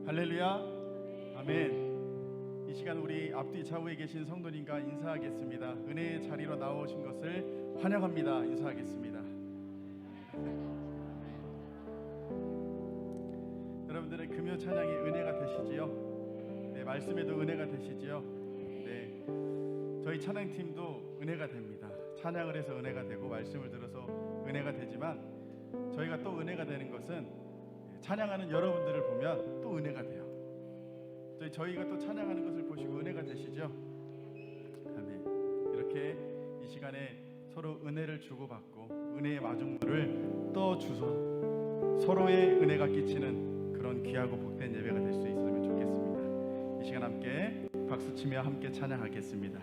할렐루야. 아멘. 이 시간 우리 앞뒤 좌우에 계신 성도님과 인사하겠습니다. 은혜의 자리로 나오신 것을 환영합니다. 인사하겠습니다. 여러분들의 금요 찬양이 은혜가 되시지요? 네, 말씀에도 은혜가 되시지요? 네, 저희 찬양팀도 은혜가 됩니다. 찬양을 해서 은혜가 되고 말씀을 들어서 은혜가 되지만 저희가 또 은혜가 되는 것은 찬양하는 여러분들을 보면 또 은혜가 돼요. 저희가 또 찬양하는 것을 보시고 은혜가 되시죠? 아멘. 이렇게 이 시간에 서로 은혜를 주고받고 은혜의 마중물을 떠주서 서로의 은혜가 끼치는 그런 귀하고 복된 예배가 될 수 있으면 좋겠습니다. 이 시간 함께 박수치며 함께 찬양하겠습니다.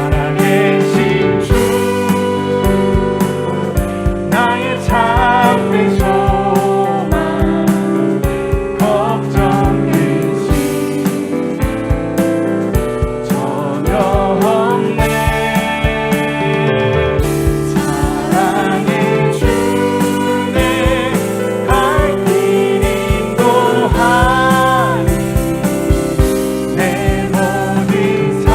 살아계신 주 나의 참된 소망 걱정 근심 전혀 없네. 사랑의 주내 갈 길 인도하니 내 모든 삶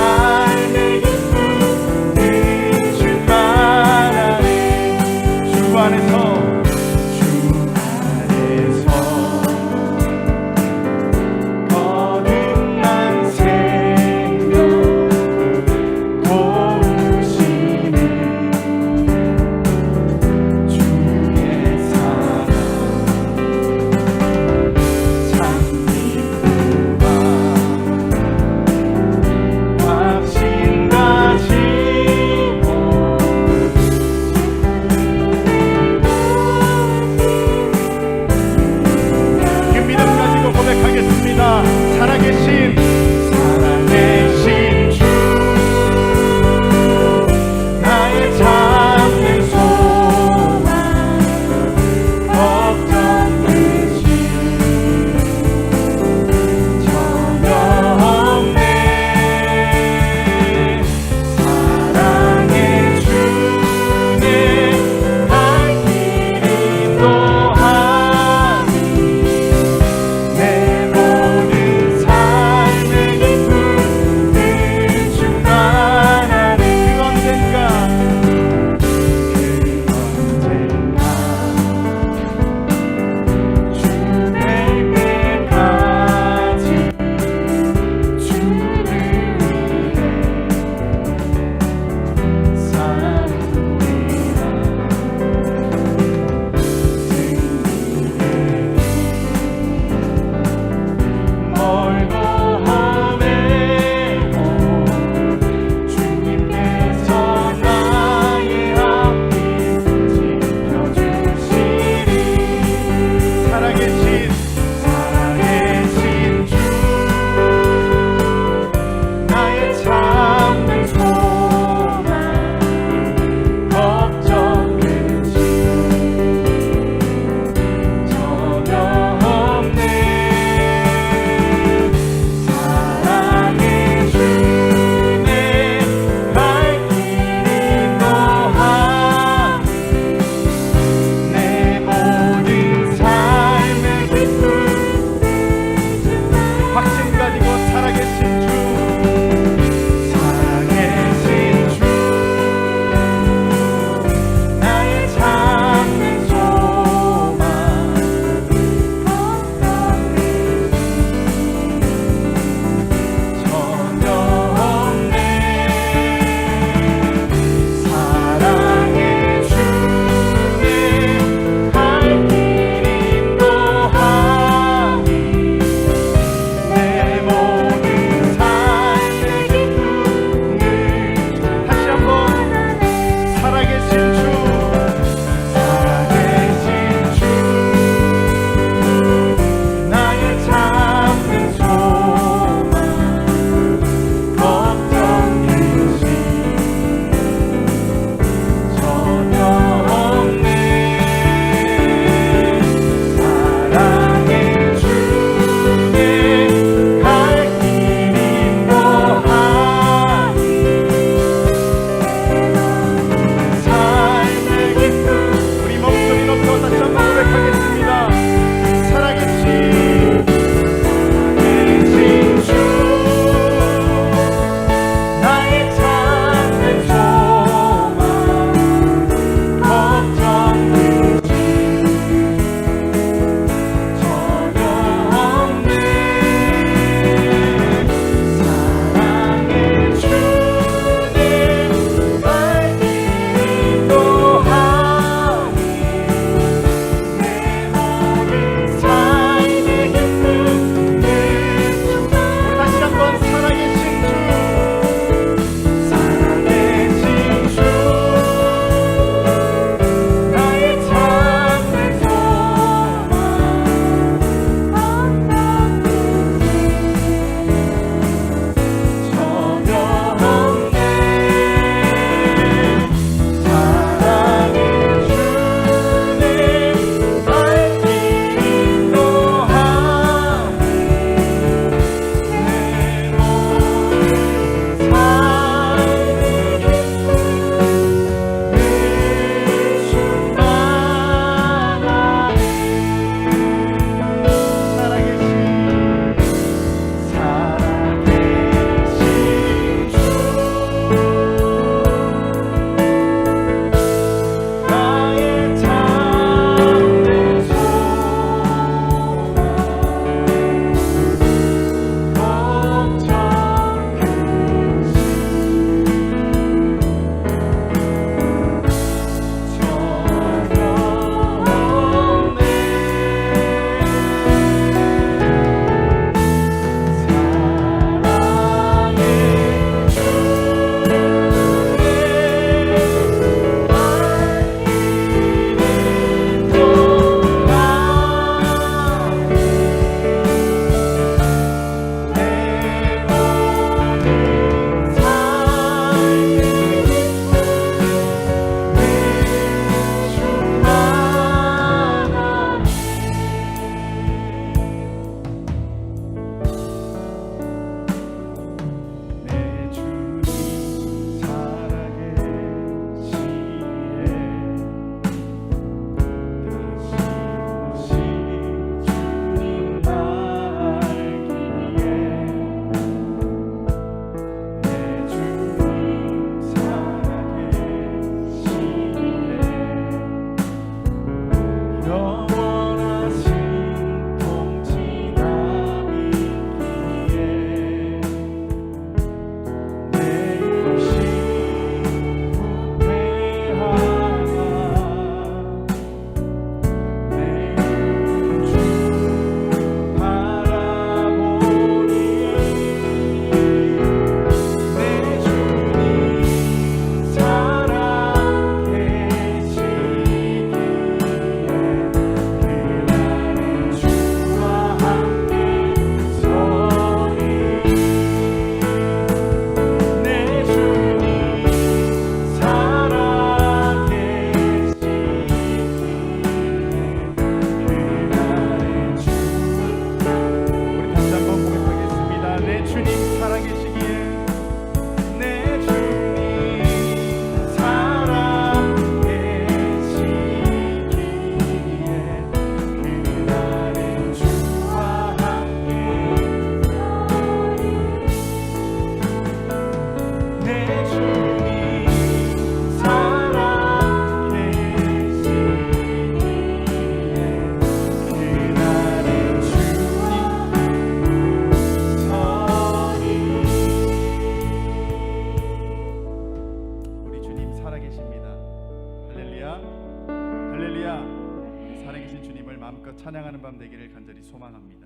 임하는 밤 되기를 간절히 소망합니다.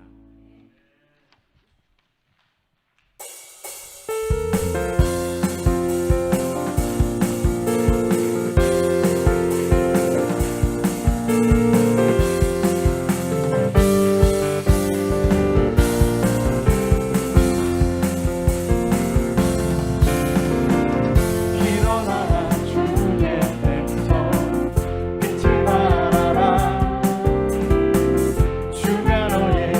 주가 너의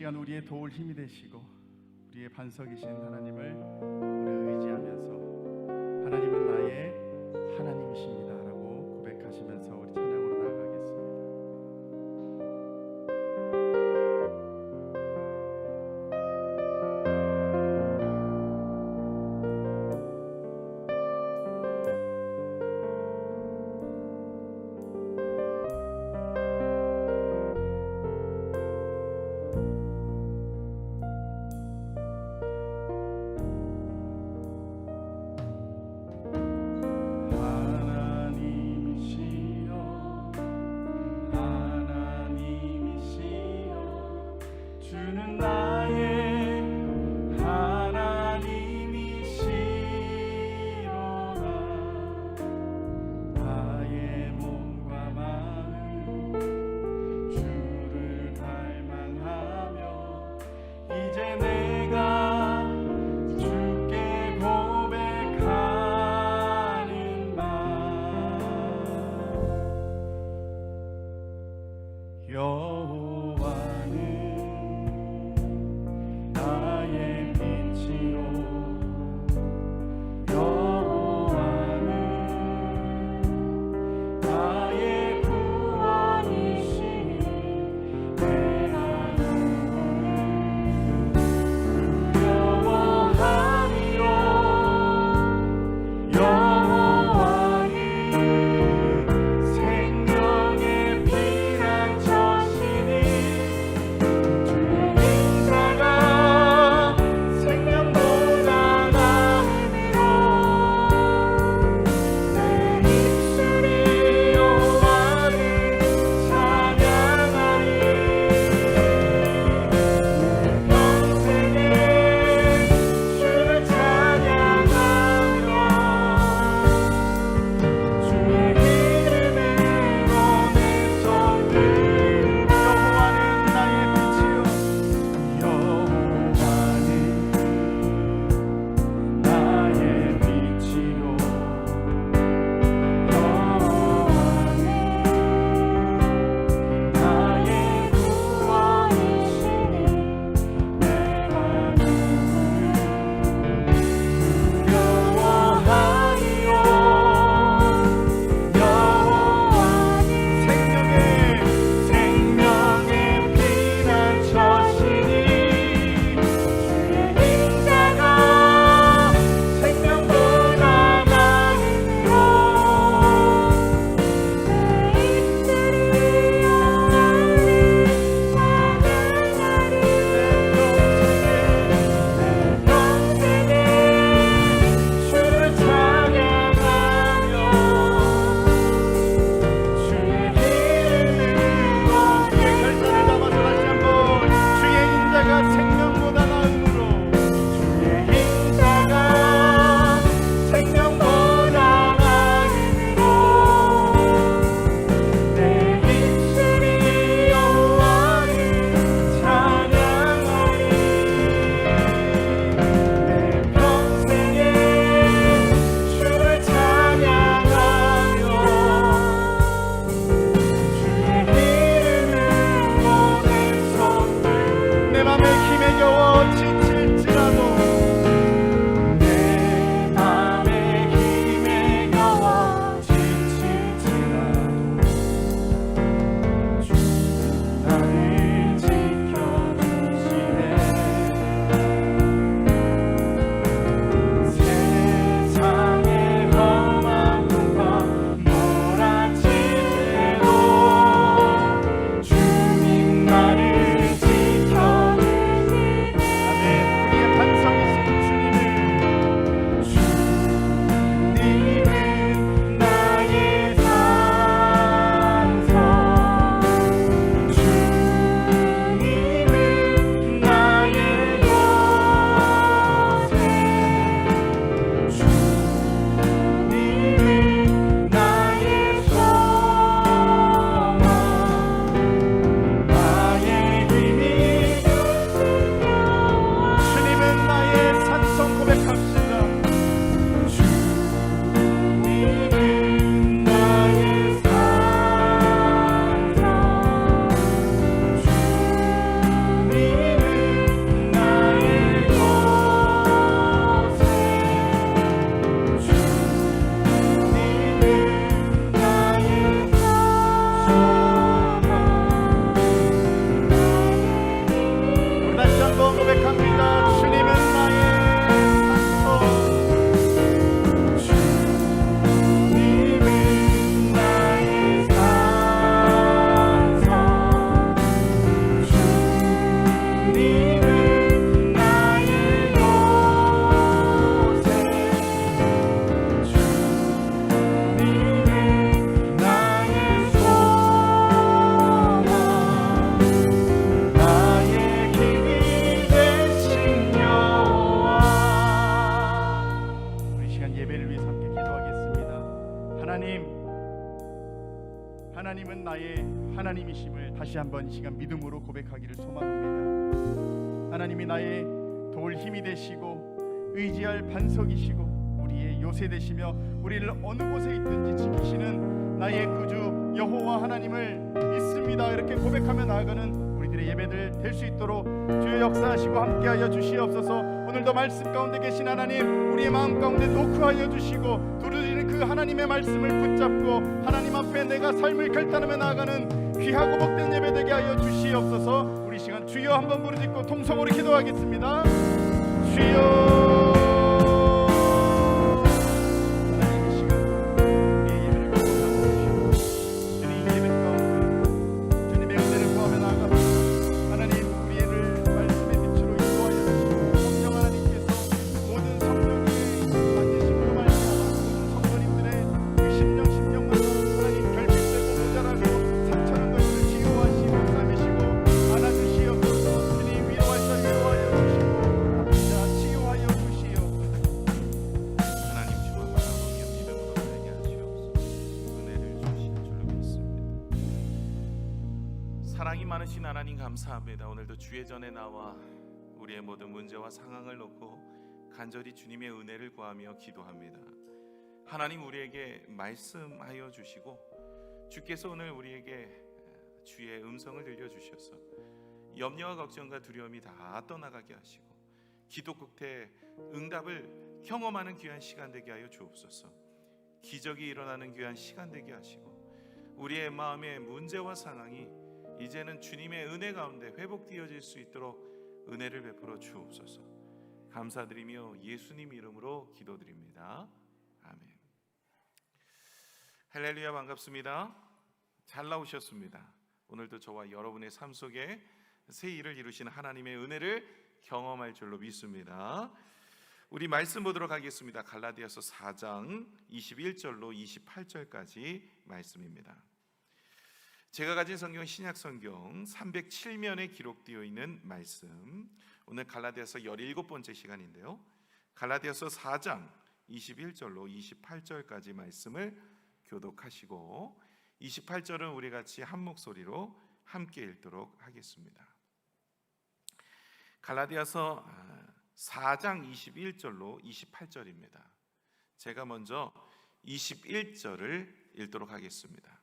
시간 우리의 도울 힘이 되시고 우리의 반석이신 하나님을 우리 의지하면서 하나님은 나의 하나님이십니다라고 고백하시면서 우리 찬양으로 나아가겠습니다. 이번 예배를 위해서 함께 기도하겠습니다. 하나님은 나의 하나님이심을 다시 한번 이 시간 믿음으로 고백하기를 소망합니다. 하나님이 나의 도울 힘이 되시고 의지할 반석이시고 우리의 요새 되시며 우리를 어느 곳에 있든지 지키시는 나의 구주 여호와 하나님을 믿습니다. 이렇게 고백하며 나아가는 우리들의 예배들 될 수 있도록 주의 역사하시고 함께하여 주시옵소서. 오늘도 말씀 가운데 계신 하나님, 우리의 마음 가운데 노크하여 주시고 두드리는 그 하나님의 말씀을 붙잡고 하나님 앞에 내가 삶을 결단하며 나아가는 귀하고 복된 예배 되게 하여 주시옵소서. 우리 시간 주여 한번 부르짖고 통성으로 기도하겠습니다. 주여, 사랑이 많으신 하나님 감사합니다. 오늘도 주의 전에 나와 우리의 모든 문제와 상황을 놓고 간절히 주님의 은혜를 구하며 기도합니다. 하나님, 우리에게 말씀하여 주시고 주께서 오늘 우리에게 주의 음성을 들려주셔서 염려와 걱정과 두려움이 다 떠나가게 하시고 기도 끝에 응답을 경험하는 귀한 시간 되게 하여 주옵소서. 기적이 일어나는 귀한 시간 되게 하시고 우리의 마음의 문제와 상황이 이제는 주님의 은혜 가운데 회복되어질 수 있도록 은혜를 베풀어 주옵소서. 감사드리며 예수님 이름으로 기도드립니다. 아멘. 할렐루야, 반갑습니다. 잘 나오셨습니다. 오늘도 저와 여러분의 삶 속에 새 일을 이루시는 하나님의 은혜를 경험할 줄로 믿습니다. 우리 말씀 보도록 하겠습니다. 갈라디아서 4장 21절로 28절까지 말씀입니다. 제가 가진 성경 신약 성경 307면에 기록되어 있는 말씀, 오늘 갈라디아서 17번째 시간인데요, 갈라디아서 4장 21절로 28절까지 말씀을 교독하시고 28절은 우리 같이 한 목소리로 함께 읽도록 하겠습니다. 갈라디아서 4장 21절로 28절입니다. 제가 먼저 21절을 읽도록 하겠습니다.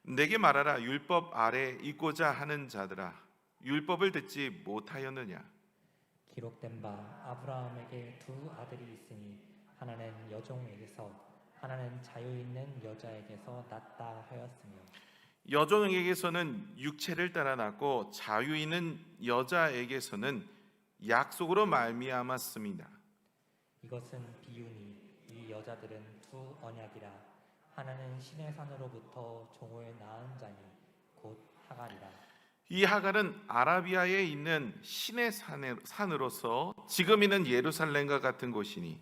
내게 말하라. 율법 아래 있고자 하는 자들아, 율법을 듣지 못하였느냐? 기록된 바 아브라함에게 두 아들이 있으니 하나는 여종에게서 하나는 자유 있는 여자에게서 났다 하였으며, 여종에게서는 육체를 따라 낳고 자유 있는 여자에게서는 약속으로 말미암았습니다. 이것은 비유니 이 여자들은 두 언약이라. 하나는 신의 산으로부터 종을 낳은 자니 곧 하갈이라. 이 하갈은 아라비아에 있는 신의 산으로서 지금 있는 예루살렘과 같은 곳이니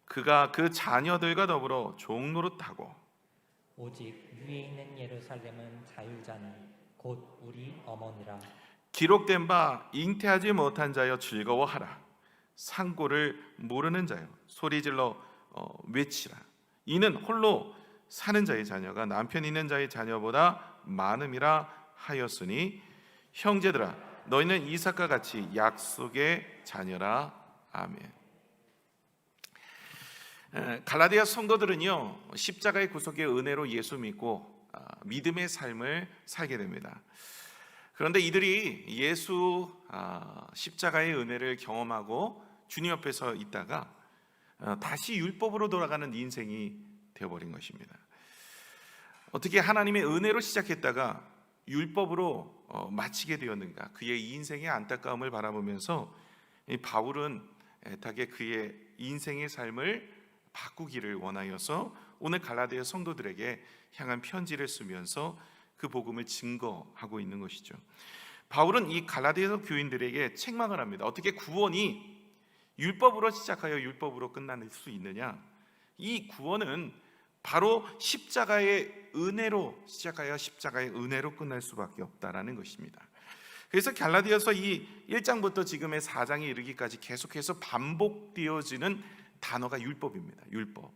그가 그 자녀들과 더불어 종노릇하고, 오직 위에 있는 예루살렘은 자유자니 곧 우리 어머니라. 기록된 바 잉태하지 못한 자여 즐거워하라. 상고를 모르는 자여 소리질러 외치라. 이는 홀로 사는 자의 자녀가 남편 있는 자의 자녀보다 많음이라 하였으니, 형제들아 너희는 이삭과 같이 약속의 자녀라. 아멘. 갈라디아 성도들은요, 십자가의 구속의 은혜로 예수 믿고 믿음의 삶을 살게 됩니다. 그런데 이들이 예수 십자가의 은혜를 경험하고 주님 옆에서 있다가 다시 율법으로 돌아가는 인생이 되어버린 것입니다. 어떻게 하나님의 은혜로 시작했다가 율법으로 마치게 되었는가? 그의 인생의 안타까움을 바라보면서 바울은 애타게 그의 인생의 삶을 바꾸기를 원하여서 오늘 갈라디아 성도들에게 향한 편지를 쓰면서 그 복음을 증거하고 있는 것이죠. 바울은 이 갈라디아 교인들에게 책망을 합니다. 어떻게 구원이 율법으로 시작하여 율법으로 끝날 수 있느냐? 이 구원은 바로 십자가의 은혜로 시작하여 십자가의 은혜로 끝날 수밖에 없다라는 것입니다. 그래서 갈라디아서 이 1장부터 지금의 4장에 이르기까지 계속해서 반복되어지는 단어가 율법입니다. 율법.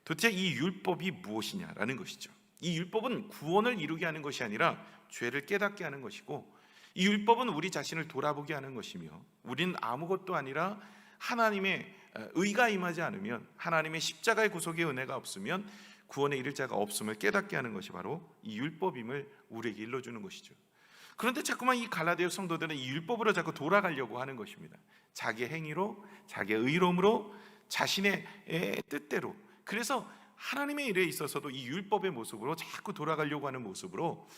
도대체 이 율법이 무엇이냐라는 것이죠. 이 율법은 구원을 이루게 하는 것이 아니라 죄를 깨닫게 하는 것이고, 이 율법은 우리 자신을 돌아보게 하는 것이며, 우리는 아무것도 아니라 하나님의 의가 임하지 않으면, 하나님의 십자가의 구속의 은혜가 없으면 구원에 이를 자가 없음을 깨닫게 하는 것이 바로 이 율법임을 우리에게 일러주는 것이죠. 그런데 자꾸만 이 갈라디아 성도들은 이 율법으로 자꾸 돌아가려고 하는 것입니다. 자기의 행위로, 자기의 의로움으로, 자신의 뜻대로. 그래서 하나님의 일에 있어서도 이 율법의 모습으로 자꾸 돌아가려고 하는 모습으로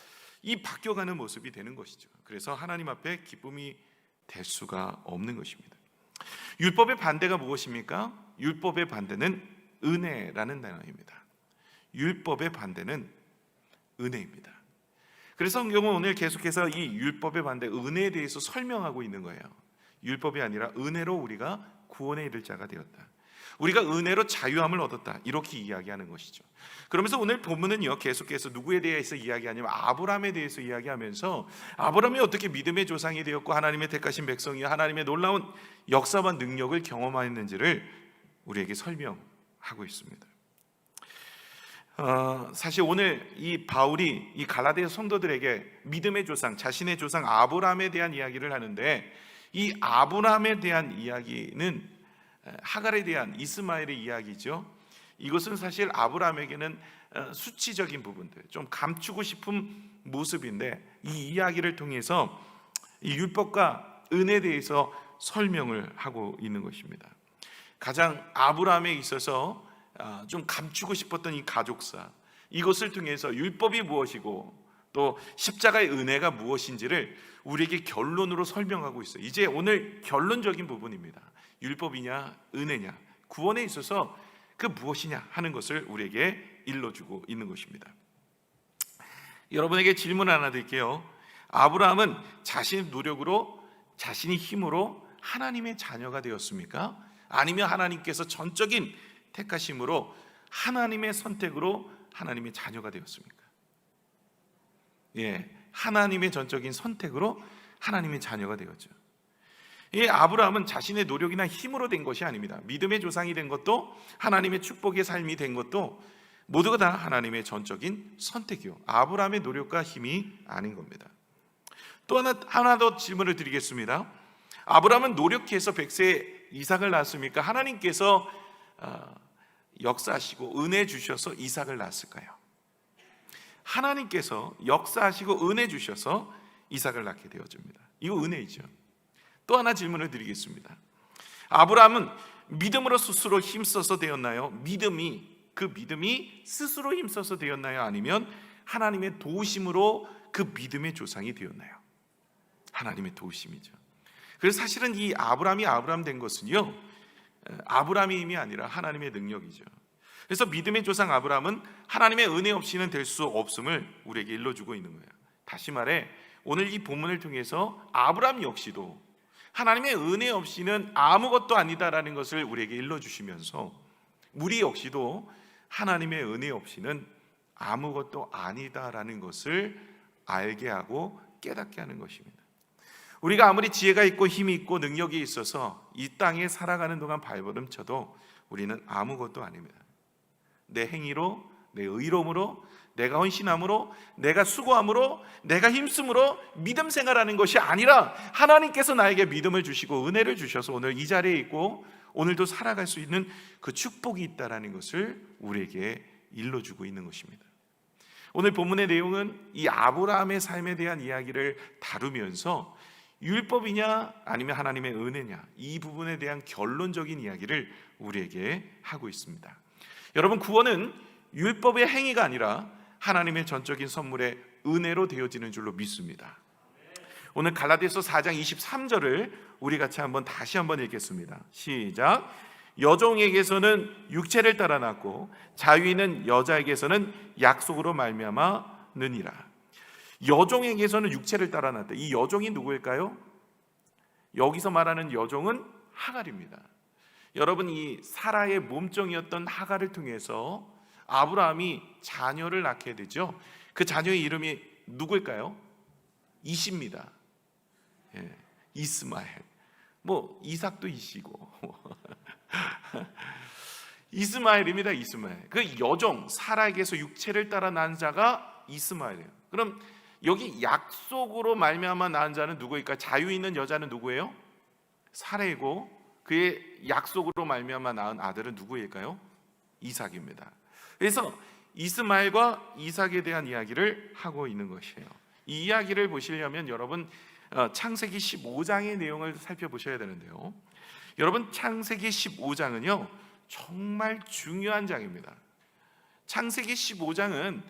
이 바뀌어가는 모습이 되는 것이죠. 그래서 하나님 앞에 기쁨이 될 수가 없는 것입니다. 율법의 반대가 무엇입니까? 율법의 반대는 은혜라는 단어입니다. 율법의 반대는 은혜입니다. 그래서 성경은 오늘 계속해서 이 율법의 반대 은혜에 대해서 설명하고 있는 거예요. 율법이 아니라 은혜로 우리가 구원에 이를 자가 되었다. 우리가 은혜로 자유함을 얻었다. 이렇게 이야기하는 것이죠. 그러면서 오늘 본문은요, 계속해서 누구에 대해서 이야기하냐면 아브라함에 대해서 이야기하면서 아브라함이 어떻게 믿음의 조상이 되었고 하나님의 택하신 백성이요 하나님의 놀라운 역사와 능력을 경험하였는지를 우리에게 설명하고 있습니다. 사실 오늘 이 바울이 이 갈라디아 성도들에게 믿음의 조상, 자신의 조상 아브라함에 대한 이야기를 하는데, 이 아브라함에 대한 이야기는 하갈에 대한 이스마엘의 이야기죠. 이것은 사실 아브라함에게는 수치적인 부분들, 좀 감추고 싶은 모습인데, 이 이야기를 통해서 이 율법과 은혜에 대해서 설명을 하고 있는 것입니다. 가장 아브라함에 있어서 좀 감추고 싶었던 이 가족사, 이것을 통해서 율법이 무엇이고 또 십자가의 은혜가 무엇인지를 우리에게 결론으로 설명하고 있어요. 이제 오늘 결론적인 부분입니다. 율법이냐 은혜냐, 구원에 있어서 그 무엇이냐 하는 것을 우리에게 일러주고 있는 것입니다. 여러분에게 질문 하나 드릴게요. 아브라함은 자신의 노력으로, 자신의 힘으로 하나님의 자녀가 되었습니까? 아니면 하나님께서 전적인 택하심으로 하나님의 선택으로 하나님의 자녀가 되었습니까? 하나님의 전적인 선택으로 하나님의 자녀가 되었죠. 아브라함은 자신의 노력이나 힘으로 된 것이 아닙니다. 믿음의 조상이 된 것도, 하나님의 축복의 삶이 된 것도 모두가 다 하나님의 전적인 선택이요, 아브라함의 노력과 힘이 아닌 겁니다. 또 하나 더 질문을 드리겠습니다. 아브라함은 노력해서 백세 이삭을 낳았습니까? 하나님께서 역사하시고 은혜 주셔서 이삭을 낳았을까요? 하나님께서 역사하시고 은혜 주셔서 이삭을 낳게 되어집니다. 이거 은혜이죠. 또 하나 질문을 드리겠습니다. 아브라함은 믿음으로 스스로 힘써서 되었나요? 그 믿음이 스스로 힘써서 되었나요? 아니면 하나님의 도우심으로 그 믿음의 조상이 되었나요? 하나님의 도우심이죠. 그래서 사실은 이 아브라함이 아브라함 된 것은요, 아브라함의 힘이 아니라 하나님의 능력이죠. 그래서 믿음의 조상 아브라함은 하나님의 은혜 없이는 될 수 없음을 우리에게 일러주고 있는 거예요. 다시 말해 오늘 이 본문을 통해서 아브라함 역시도 하나님의 은혜 없이는 아무것도 아니다라는 것을 우리에게 일러주시면서 우리 역시도 하나님의 은혜 없이는 아무것도 아니다라는 것을 알게 하고 깨닫게 하는 것입니다. 우리가 아무리 지혜가 있고 힘이 있고 능력이 있어서 이 땅에 살아가는 동안 발버름 쳐도 우리는 아무것도 아닙니다. 내 행위로, 내 의로움으로, 내가 헌신함으로, 내가 수고함으로, 내가 힘쓰므로 믿음 생활하는 것이 아니라 하나님께서 나에게 믿음을 주시고 은혜를 주셔서 오늘 이 자리에 있고 오늘도 살아갈 수 있는 그 축복이 있다라는 것을 우리에게 일러주고 있는 것입니다. 오늘 본문의 내용은 이 아브라함의 삶에 대한 이야기를 다루면서 율법이냐 아니면 하나님의 은혜냐, 이 부분에 대한 결론적인 이야기를 우리에게 하고 있습니다. 여러분, 구원은 율법의 행위가 아니라 하나님의 전적인 선물의 은혜로 되어지는 줄로 믿습니다. 오늘 갈라디아서 4장 23절을 우리 같이 다시 한번 읽겠습니다. 시작. 여종에게서는 육체를 따라 낳고 자유인은 여자에게서는 약속으로 말미암아느니라. 여종에게서는 육체를 따라 낳았다. 이 여종이 누구일까요? 여기서 말하는 여종은 하갈입니다. 여러분, 이 사라의 몸종이었던 하갈을 통해서 아브라함이 자녀를 낳게 되죠. 그 자녀의 이름이 누구일까요? 이십니다. 이스마엘. 뭐 이삭도 이씨고 이스마엘입니다. 이스마엘. 그 여종 사라에게서 육체를 따라 난 자가 이스마엘이에요. 그럼 여기 약속으로 말미암아 낳은 자는 누구일까? 자유 있는 여자는 누구예요? 사라이고 그의 약속으로 말미암아 낳은 아들은 누구일까요? 이삭입니다. 그래서 이스마엘과 이삭에 대한 이야기를 하고 있는 것이에요. 이 이야기를 보시려면 여러분 창세기 15장의 내용을 살펴보셔야 되는데요. 여러분 창세기 15장은요 정말 중요한 장입니다. 창세기 15장은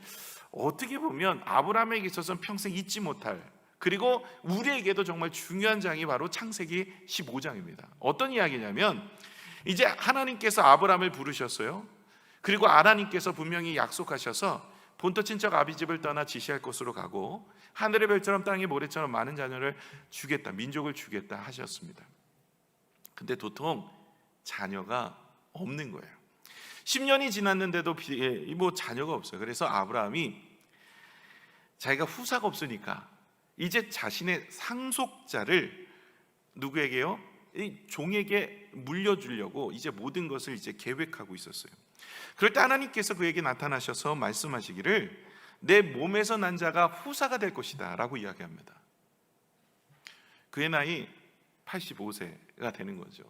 어떻게 보면 아브라함에게 있어서는 평생 잊지 못할, 그리고 우리에게도 정말 중요한 장이 바로 창세기 15장입니다. 어떤 이야기냐면 이제 하나님께서 아브라함을 부르셨어요. 그리고 하나님께서 분명히 약속하셔서 본토 친척 아비집을 떠나 지시할 곳으로 가고 하늘의 별처럼 땅의 모래처럼 많은 자녀를 주겠다, 민족을 주겠다 하셨습니다. 근데 도통 자녀가 없는 거예요. 10년이 지났는데도 뭐 자녀가 없어요. 그래서 아브라함이 자기가 후사가 없으니까 이제 자신의 상속자를 누구에게요? 이 종에게 물려주려고 이제 모든 것을 이제 계획하고 있었어요. 그럴 때 하나님께서 그에게 나타나셔서 말씀하시기를 내 몸에서 난 자가 후사가 될 것이다 라고 이야기합니다. 그의 나이 85세가 되는 거죠.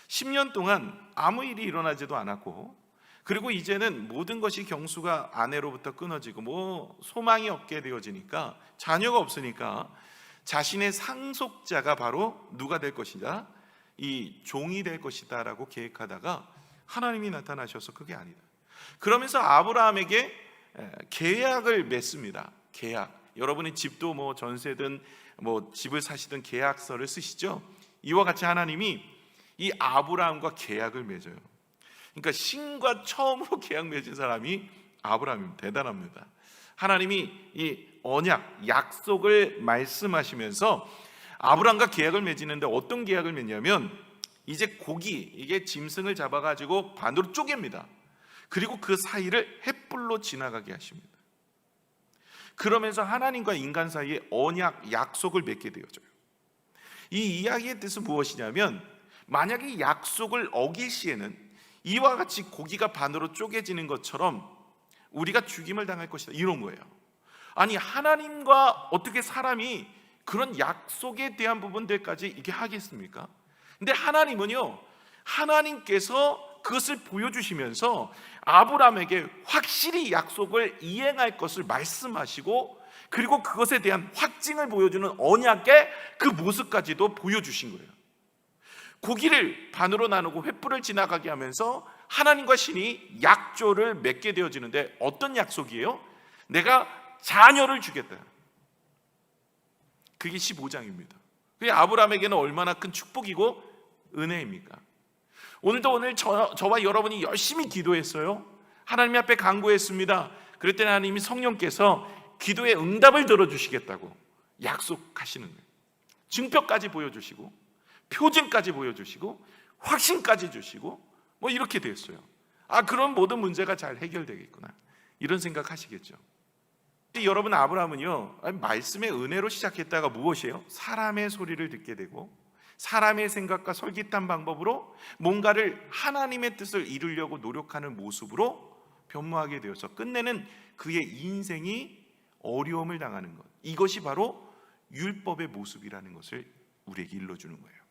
10년 동안 아무 일이 일어나지도 않았고, 그리고 이제는 모든 것이 경수가 아내로부터 끊어지고 뭐 소망이 없게 되어지니까, 자녀가 없으니까 자신의 상속자가 바로 누가 될 것이다? 이 종이 될 것이다 라고 계획하다가 하나님이 나타나셔서 그게 아니다. 그러면서 아브라함에게 계약을 맺습니다. 계약. 여러분이 집도 뭐 전세든 뭐 집을 사시든 계약서를 쓰시죠. 이와 같이 하나님이 이 아브라함과 계약을 맺어요. 그러니까 신과 처음으로 계약 맺은 사람이 아브라함입니다. 대단합니다. 하나님이 이 언약, 약속을 말씀하시면서 아브라함과 계약을 맺는데 어떤 계약을 맺냐면 이제 고기, 이게 짐승을 잡아가지고 반으로 쪼갭니다. 그리고 그 사이를 횃불로 지나가게 하십니다. 그러면서 하나님과 인간 사이에 언약, 약속을 맺게 되어져요. 이 이야기의 뜻은 무엇이냐면 만약에 약속을 어길 시에는 이와 같이 고기가 반으로 쪼개지는 것처럼 우리가 죽임을 당할 것이다, 이런 거예요. 아니, 하나님과 어떻게 사람이 그런 약속에 대한 부분들까지 이게 하겠습니까? 근데 하나님은요, 하나님께서 그것을 보여주시면서 아브라함에게 확실히 약속을 이행할 것을 말씀하시고, 그리고 그것에 대한 확증을 보여주는 언약의 그 모습까지도 보여주신 거예요. 고기를 반으로 나누고 횃불을 지나가게 하면서 하나님과 신이 약조를 맺게 되어지는데 어떤 약속이에요? 내가 자녀를 주겠다. 그게 15장입니다. 그게 아브라함에게는 얼마나 큰 축복이고 은혜입니까? 오늘 저와 여러분이 열심히 기도했어요. 하나님 앞에 간구했습니다. 그랬더니 하나님이 성령께서 기도의 응답을 들어주시겠다고 약속하시는 거예요. 증표까지 보여주시고 표징까지 보여주시고 확신까지 주시고 뭐 이렇게 됐어요. 그럼 모든 문제가 잘 해결되겠구나, 이런 생각하시겠죠. 여러분, 아브라함은요 말씀의 은혜로 시작했다가 무엇이에요? 사람의 소리를 듣게 되고 사람의 생각과 솔깃한 방법으로 뭔가를 하나님의 뜻을 이루려고 노력하는 모습으로 변모하게 되어서 끝내는 그의 인생이 어려움을 당하는 것, 이것이 바로 율법의 모습이라는 것을 우리에게 일러주는 거예요.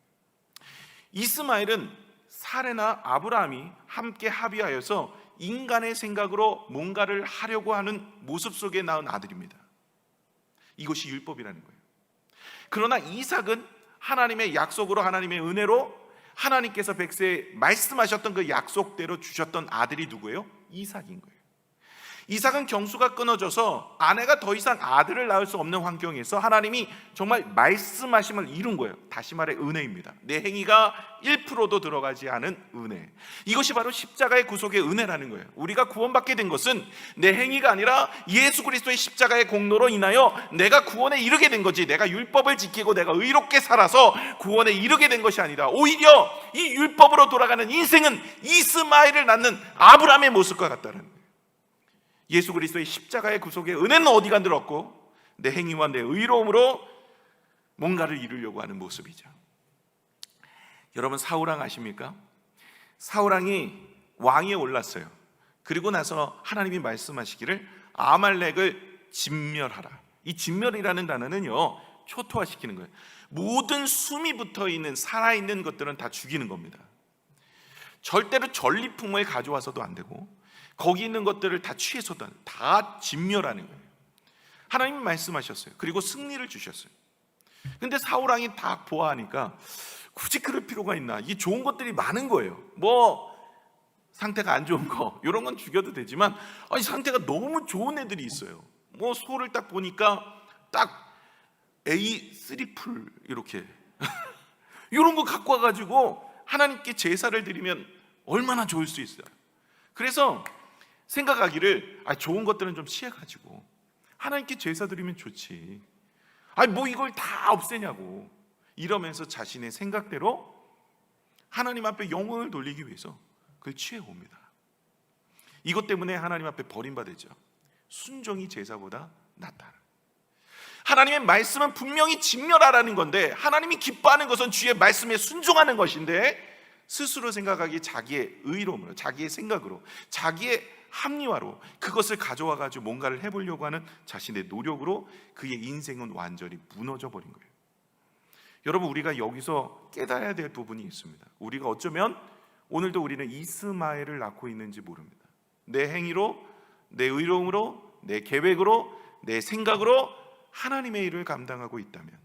이스마엘은 사레나 아브라함이 함께 합의하여서 인간의 생각으로 뭔가를 하려고 하는 모습 속에 낳은 아들입니다. 이것이 율법이라는 거예요. 그러나 이삭은 하나님의 약속으로, 하나님의 은혜로 하나님께서 백세에 말씀하셨던 그 약속대로 주셨던 아들이 누구예요? 이삭인 거예요. 이삭은 경수가 끊어져서 아내가 더 이상 아들을 낳을 수 없는 환경에서 하나님이 정말 말씀하심을 이룬 거예요. 다시 말해 은혜입니다. 내 행위가 1%도 들어가지 않은 은혜, 이것이 바로 십자가의 구속의 은혜라는 거예요. 우리가 구원받게 된 것은 내 행위가 아니라 예수 그리스도의 십자가의 공로로 인하여 내가 구원에 이르게 된 거지, 내가 율법을 지키고 내가 의롭게 살아서 구원에 이르게 된 것이 아니라 오히려 이 율법으로 돌아가는 인생은 이스마엘을 낳는 아브라함의 모습과 같다는 거예요. 예수 그리스도의 십자가의 구속의 은혜는 어디가 늘었고 내 행위와 내 의로움으로 뭔가를 이루려고 하는 모습이죠. 여러분 사울왕 아십니까? 사울왕이 왕위에 올랐어요. 그리고 나서 하나님이 말씀하시기를 아말렉을 진멸하라. 이 진멸이라는 단어는요, 초토화시키는 거예요. 모든 숨이 붙어있는 살아있는 것들은 다 죽이는 겁니다. 절대로 전리품을 가져와서도 안 되고 거기 있는 것들을 다 취해서도 다 진멸하는 거예요. 하나님이 말씀하셨어요. 그리고 승리를 주셨어요. 근데 사울왕이 다 보아하니까 굳이 그럴 필요가 있나? 이 좋은 것들이 많은 거예요. 뭐 상태가 안 좋은 거 이런 건 죽여도 되지만 상태가 너무 좋은 애들이 있어요. 뭐 소를 딱 보니까 딱 A3풀 이렇게 이런 거 갖고 와가지고 하나님께 제사를 드리면 얼마나 좋을 수 있어요. 그래서 생각하기를 좋은 것들은 좀 취해가지고 하나님께 제사 드리면 좋지. 뭐 이걸 다 없애냐고 이러면서 자신의 생각대로 하나님 앞에 영혼을 돌리기 위해서 그걸 취해옵니다. 이것 때문에 하나님 앞에 버림받았죠. 순종이 제사보다 낫다. 하나님의 말씀은 분명히 진멸하라는 건데 하나님이 기뻐하는 것은 주의 말씀에 순종하는 것인데 스스로 생각하기에 자기의 의로움으로, 자기의 생각으로, 자기의 합리화로 그것을 가져와가지고 뭔가를 해보려고 하는 자신의 노력으로 그의 인생은 완전히 무너져 버린 거예요. 여러분, 우리가 여기서 깨달아야 될 부분이 있습니다. 우리가 어쩌면 오늘도 우리는 이스마엘을 낳고 있는지 모릅니다. 내 행위로, 내 의로움으로, 내 계획으로, 내 생각으로 하나님의 일을 감당하고 있다면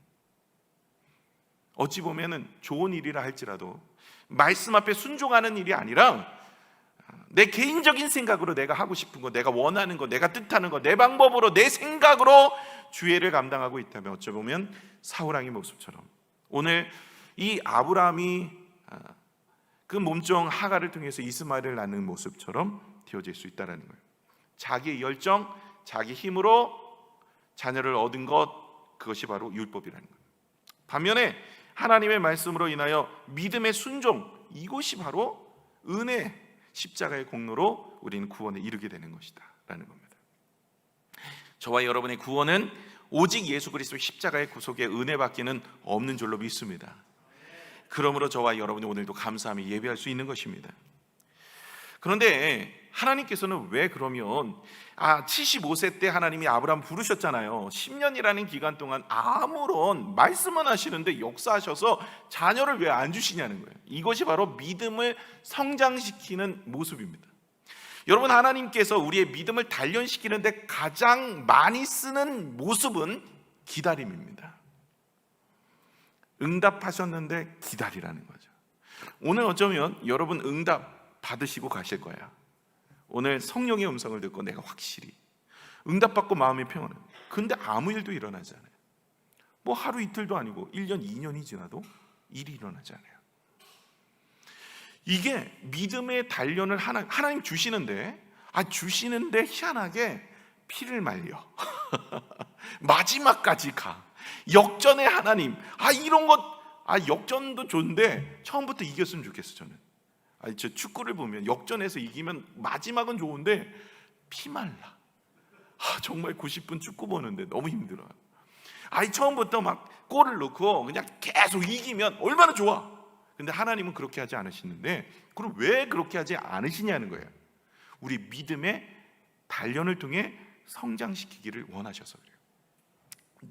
어찌 보면은 좋은 일이라 할지라도 말씀 앞에 순종하는 일이 아니라 내 개인적인 생각으로 내가 하고 싶은 거, 내가 원하는 거, 내가 뜻하는 거, 내 방법으로, 내 생각으로 주의를 감당하고 있다면 어찌 보면 사울왕의 모습처럼 오늘 이 아브라함이 그 몸종 하갈을 통해서 이스마엘을 낳는 모습처럼 되어질 수 있다는 거예요. 자기의 열정, 자기 힘으로 자녀를 얻은 것, 그것이 바로 율법이라는 거예요. 반면에 하나님의 말씀으로 인하여 믿음의 순종, 이것이 바로 은혜, 십자가의 공로로 우리는 구원에 이르게 되는 것이다 라는 겁니다. 저와 여러분의 구원은 오직 예수 그리스도의 십자가의 구속에 은혜 받기는 없는 줄로 믿습니다. 그러므로 저와 여러분이 오늘도 감사함이 예배할 수 있는 것입니다. 그런데 하나님께서는 왜 그러면 75세 때 하나님이 아브라함 부르셨잖아요. 10년이라는 기간 동안 아무런 말씀은 하시는데 역사하셔서 자녀를 왜 안 주시냐는 거예요. 이것이 바로 믿음을 성장시키는 모습입니다. 여러분, 하나님께서 우리의 믿음을 단련시키는데 가장 많이 쓰는 모습은 기다림입니다. 응답하셨는데 기다리라는 거죠. 오늘 어쩌면 여러분 응답 받으시고 가실 거야. 오늘 성령의 음성을 듣고 내가 확실히 응답받고 마음이 평안해요. 근데 아무 일도 일어나지 않아요. 뭐 하루 이틀도 아니고 1년 2년이 지나도 일이 일어나지 않아요. 이게 믿음의 단련을 하나님 주시는데 주시는데 희한하게 피를 말려 마지막까지 가. 역전의 하나님. 이런 것 역전도 좋은데 처음부터 이겼으면 좋겠어. 저는 저 축구를 보면 역전해서 이기면 마지막은 좋은데 피말라. 정말 90분 축구 보는데 너무 힘들어요. 처음부터 막 골을 넣고 그냥 계속 이기면 얼마나 좋아. 근데 하나님은 그렇게 하지 않으시는데 그럼 왜 그렇게 하지 않으시냐는 거예요. 우리 믿음의 단련을 통해 성장시키기를 원하셔서 그래요.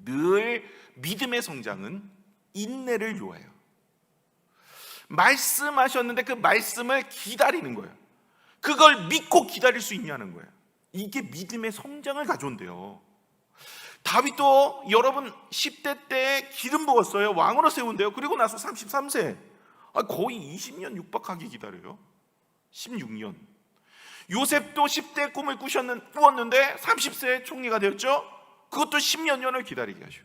늘 믿음의 성장은 인내를 요해요. 말씀하셨는데 그 말씀을 기다리는 거예요. 그걸 믿고 기다릴 수 있냐는 거예요. 이게 믿음의 성장을 가져온대요. 다윗도 여러분 10대 때 기름 부었어요. 왕으로 세운대요. 그리고 나서 33세 거의 20년 육박하게 기다려요. 16년. 요셉도 10대 꿈을 꾸었는데 30세에 총리가 되었죠. 그것도 10몇 년을 기다리게 하셔.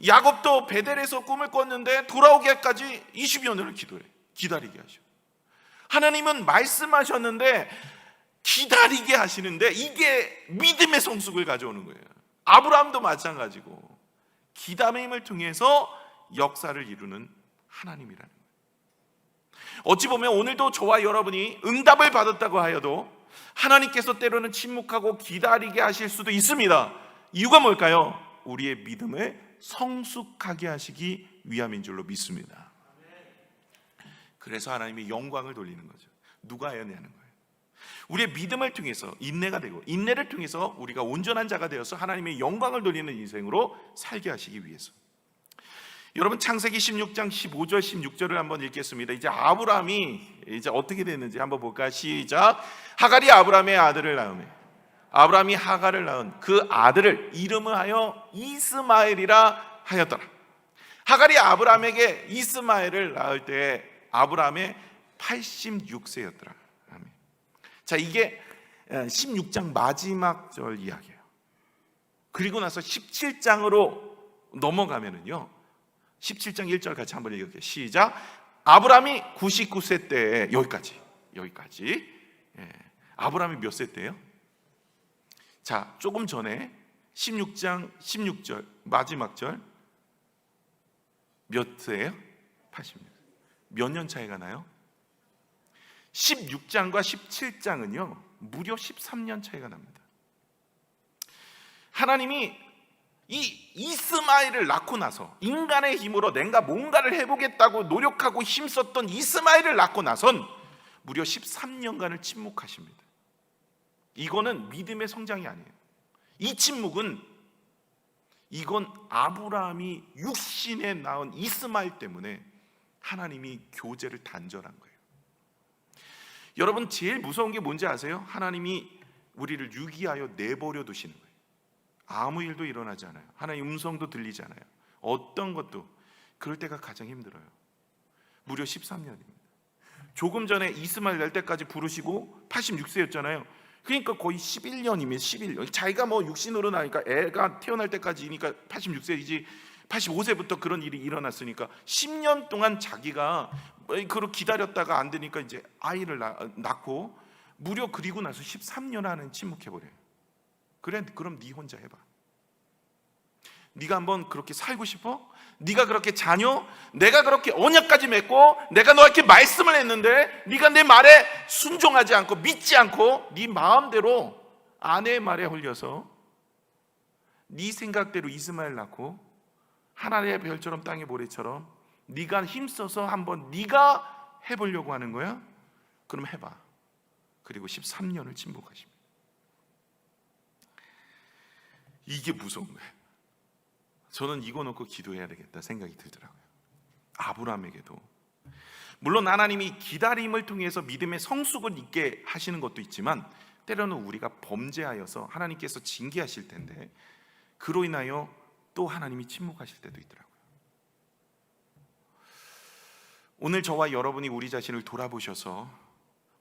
야곱도 베델에서 꿈을 꿨는데 돌아오기까지 20여 년을 기다리게 하셔. 하나님은 말씀하셨는데 기다리게 하시는데 이게 믿음의 성숙을 가져오는 거예요. 아브라함도 마찬가지고 기다림을 통해서 역사를 이루는 하나님이라는 거예요. 어찌 보면 오늘도 저와 여러분이 응답을 받았다고 하여도 하나님께서 때로는 침묵하고 기다리게 하실 수도 있습니다. 이유가 뭘까요? 우리의 믿음을 성숙하게 하시기 위함인 줄로 믿습니다. 그래서 하나님이 영광을 돌리는 거죠. 누가 해내는 거예요? 우리의 믿음을 통해서 인내가 되고, 인내를 통해서 우리가 온전한 자가 되어서 하나님의 영광을 돌리는 인생으로 살게 하시기 위해서. 여러분, 창세기 16장 15절 16절을 한번 읽겠습니다. 이제 아브라함이 이제 어떻게 됐는지 한번 볼까요? 시작. 하갈이 아브라함의 아들을 낳으며 아브라함이 하갈을 낳은 그 아들을 이름을 하여 이스마엘이라 하였더라. 하갈이 아브라함에게 이스마엘을 낳을 때 아브라함의 86세였더라. 아멘. 자, 이게 16장 마지막 절 이야기예요. 그리고 나서 17장으로 넘어가면은요, 17장 1절 같이 한번 읽을게요. 시작. 아브라함이 99세 때에 여기까지. 아브라함이 몇 세 때예요? 자, 조금 전에 16장 16절 마지막 절 몇 세예요? 86. 몇 년 차이가 나요? 16장과 17장은요 무려 13년 차이가 납니다. 하나님이 이 이스마엘을 낳고 나서 인간의 힘으로 내가 뭔가를 해보겠다고 노력하고 힘썼던 이스마엘을 낳고 나선 무려 13년간을 침묵하십니다. 이거는 믿음의 성장이 아니에요. 이 침묵은 이건 아브라함이 육신에 낳은 이스마엘 때문에 하나님이 교제를 단절한 거예요. 여러분, 제일 무서운 게 뭔지 아세요? 하나님이 우리를 유기하여 내버려 두시는 거예요. 아무 일도 일어나지 않아요. 하나님 음성도 들리지 않아요. 어떤 것도. 그럴 때가 가장 힘들어요. 무려 13년입니다. 조금 전에 이스마엘 날 때까지 부르시고 86세였잖아요. 그러니까 거의 11년이면 11년. 자기가 뭐 육신으로 나니까 애가 태어날 때까지니까 86세이지 85세부터 그런 일이 일어났으니까 10년 동안 자기가 그렇게 기다렸다가 안 되니까 이제 아이를 낳고 무려 그리고 나서 13년 안은 침묵해버려요. 그래, 그럼 네 혼자 해봐. 네가 한번 그렇게 살고 싶어? 네가 그렇게 자녀? 내가 그렇게 언약까지 맺고 내가 너에게 말씀을 했는데 네가 내 말에 순종하지 않고 믿지 않고 네 마음대로 아내의 말에 홀려서 네 생각대로 이스마엘 낳고 하나님의 별처럼 땅의 모래처럼 네가 힘써서 한번 네가 해보려고 하는 거야? 그럼 해봐. 그리고 13년을 침묵하십니다. 이게 무서운 거예요. 저는 이거 놓고 기도해야 되겠다 생각이 들더라고요. 아브라함에게도 물론 하나님이 기다림을 통해서 믿음의 성숙을 있게 하시는 것도 있지만 때로는 우리가 범죄하여서 하나님께서 징계하실 텐데 그로 인하여 또 하나님이 침묵하실 때도 있더라고요. 오늘 저와 여러분이 우리 자신을 돌아보셔서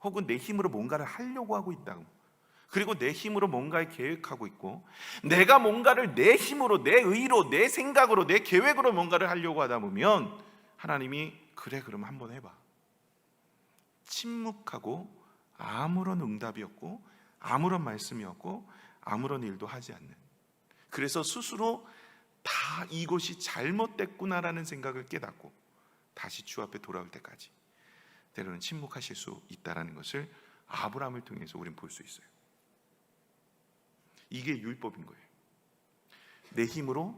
혹은 내 힘으로 뭔가를 하려고 하고 있다고, 그리고 내 힘으로 뭔가를 계획하고 있고 내가 뭔가를 내 힘으로, 내 의로, 내 생각으로, 내 계획으로 뭔가를 하려고 하다 보면 하나님이 그래 그럼 한번 해봐. 침묵하고 아무런 응답이 없고 아무런 말씀이 없고 아무런 일도 하지 않는, 그래서 스스로 다 이것이 잘못됐구나라는 생각을 깨닫고 다시 주 앞에 돌아올 때까지 때로는 침묵하실 수 있다는 것을 아브라함을 통해서 우리는 볼 수 있어요. 이게 율법인 거예요. 내 힘으로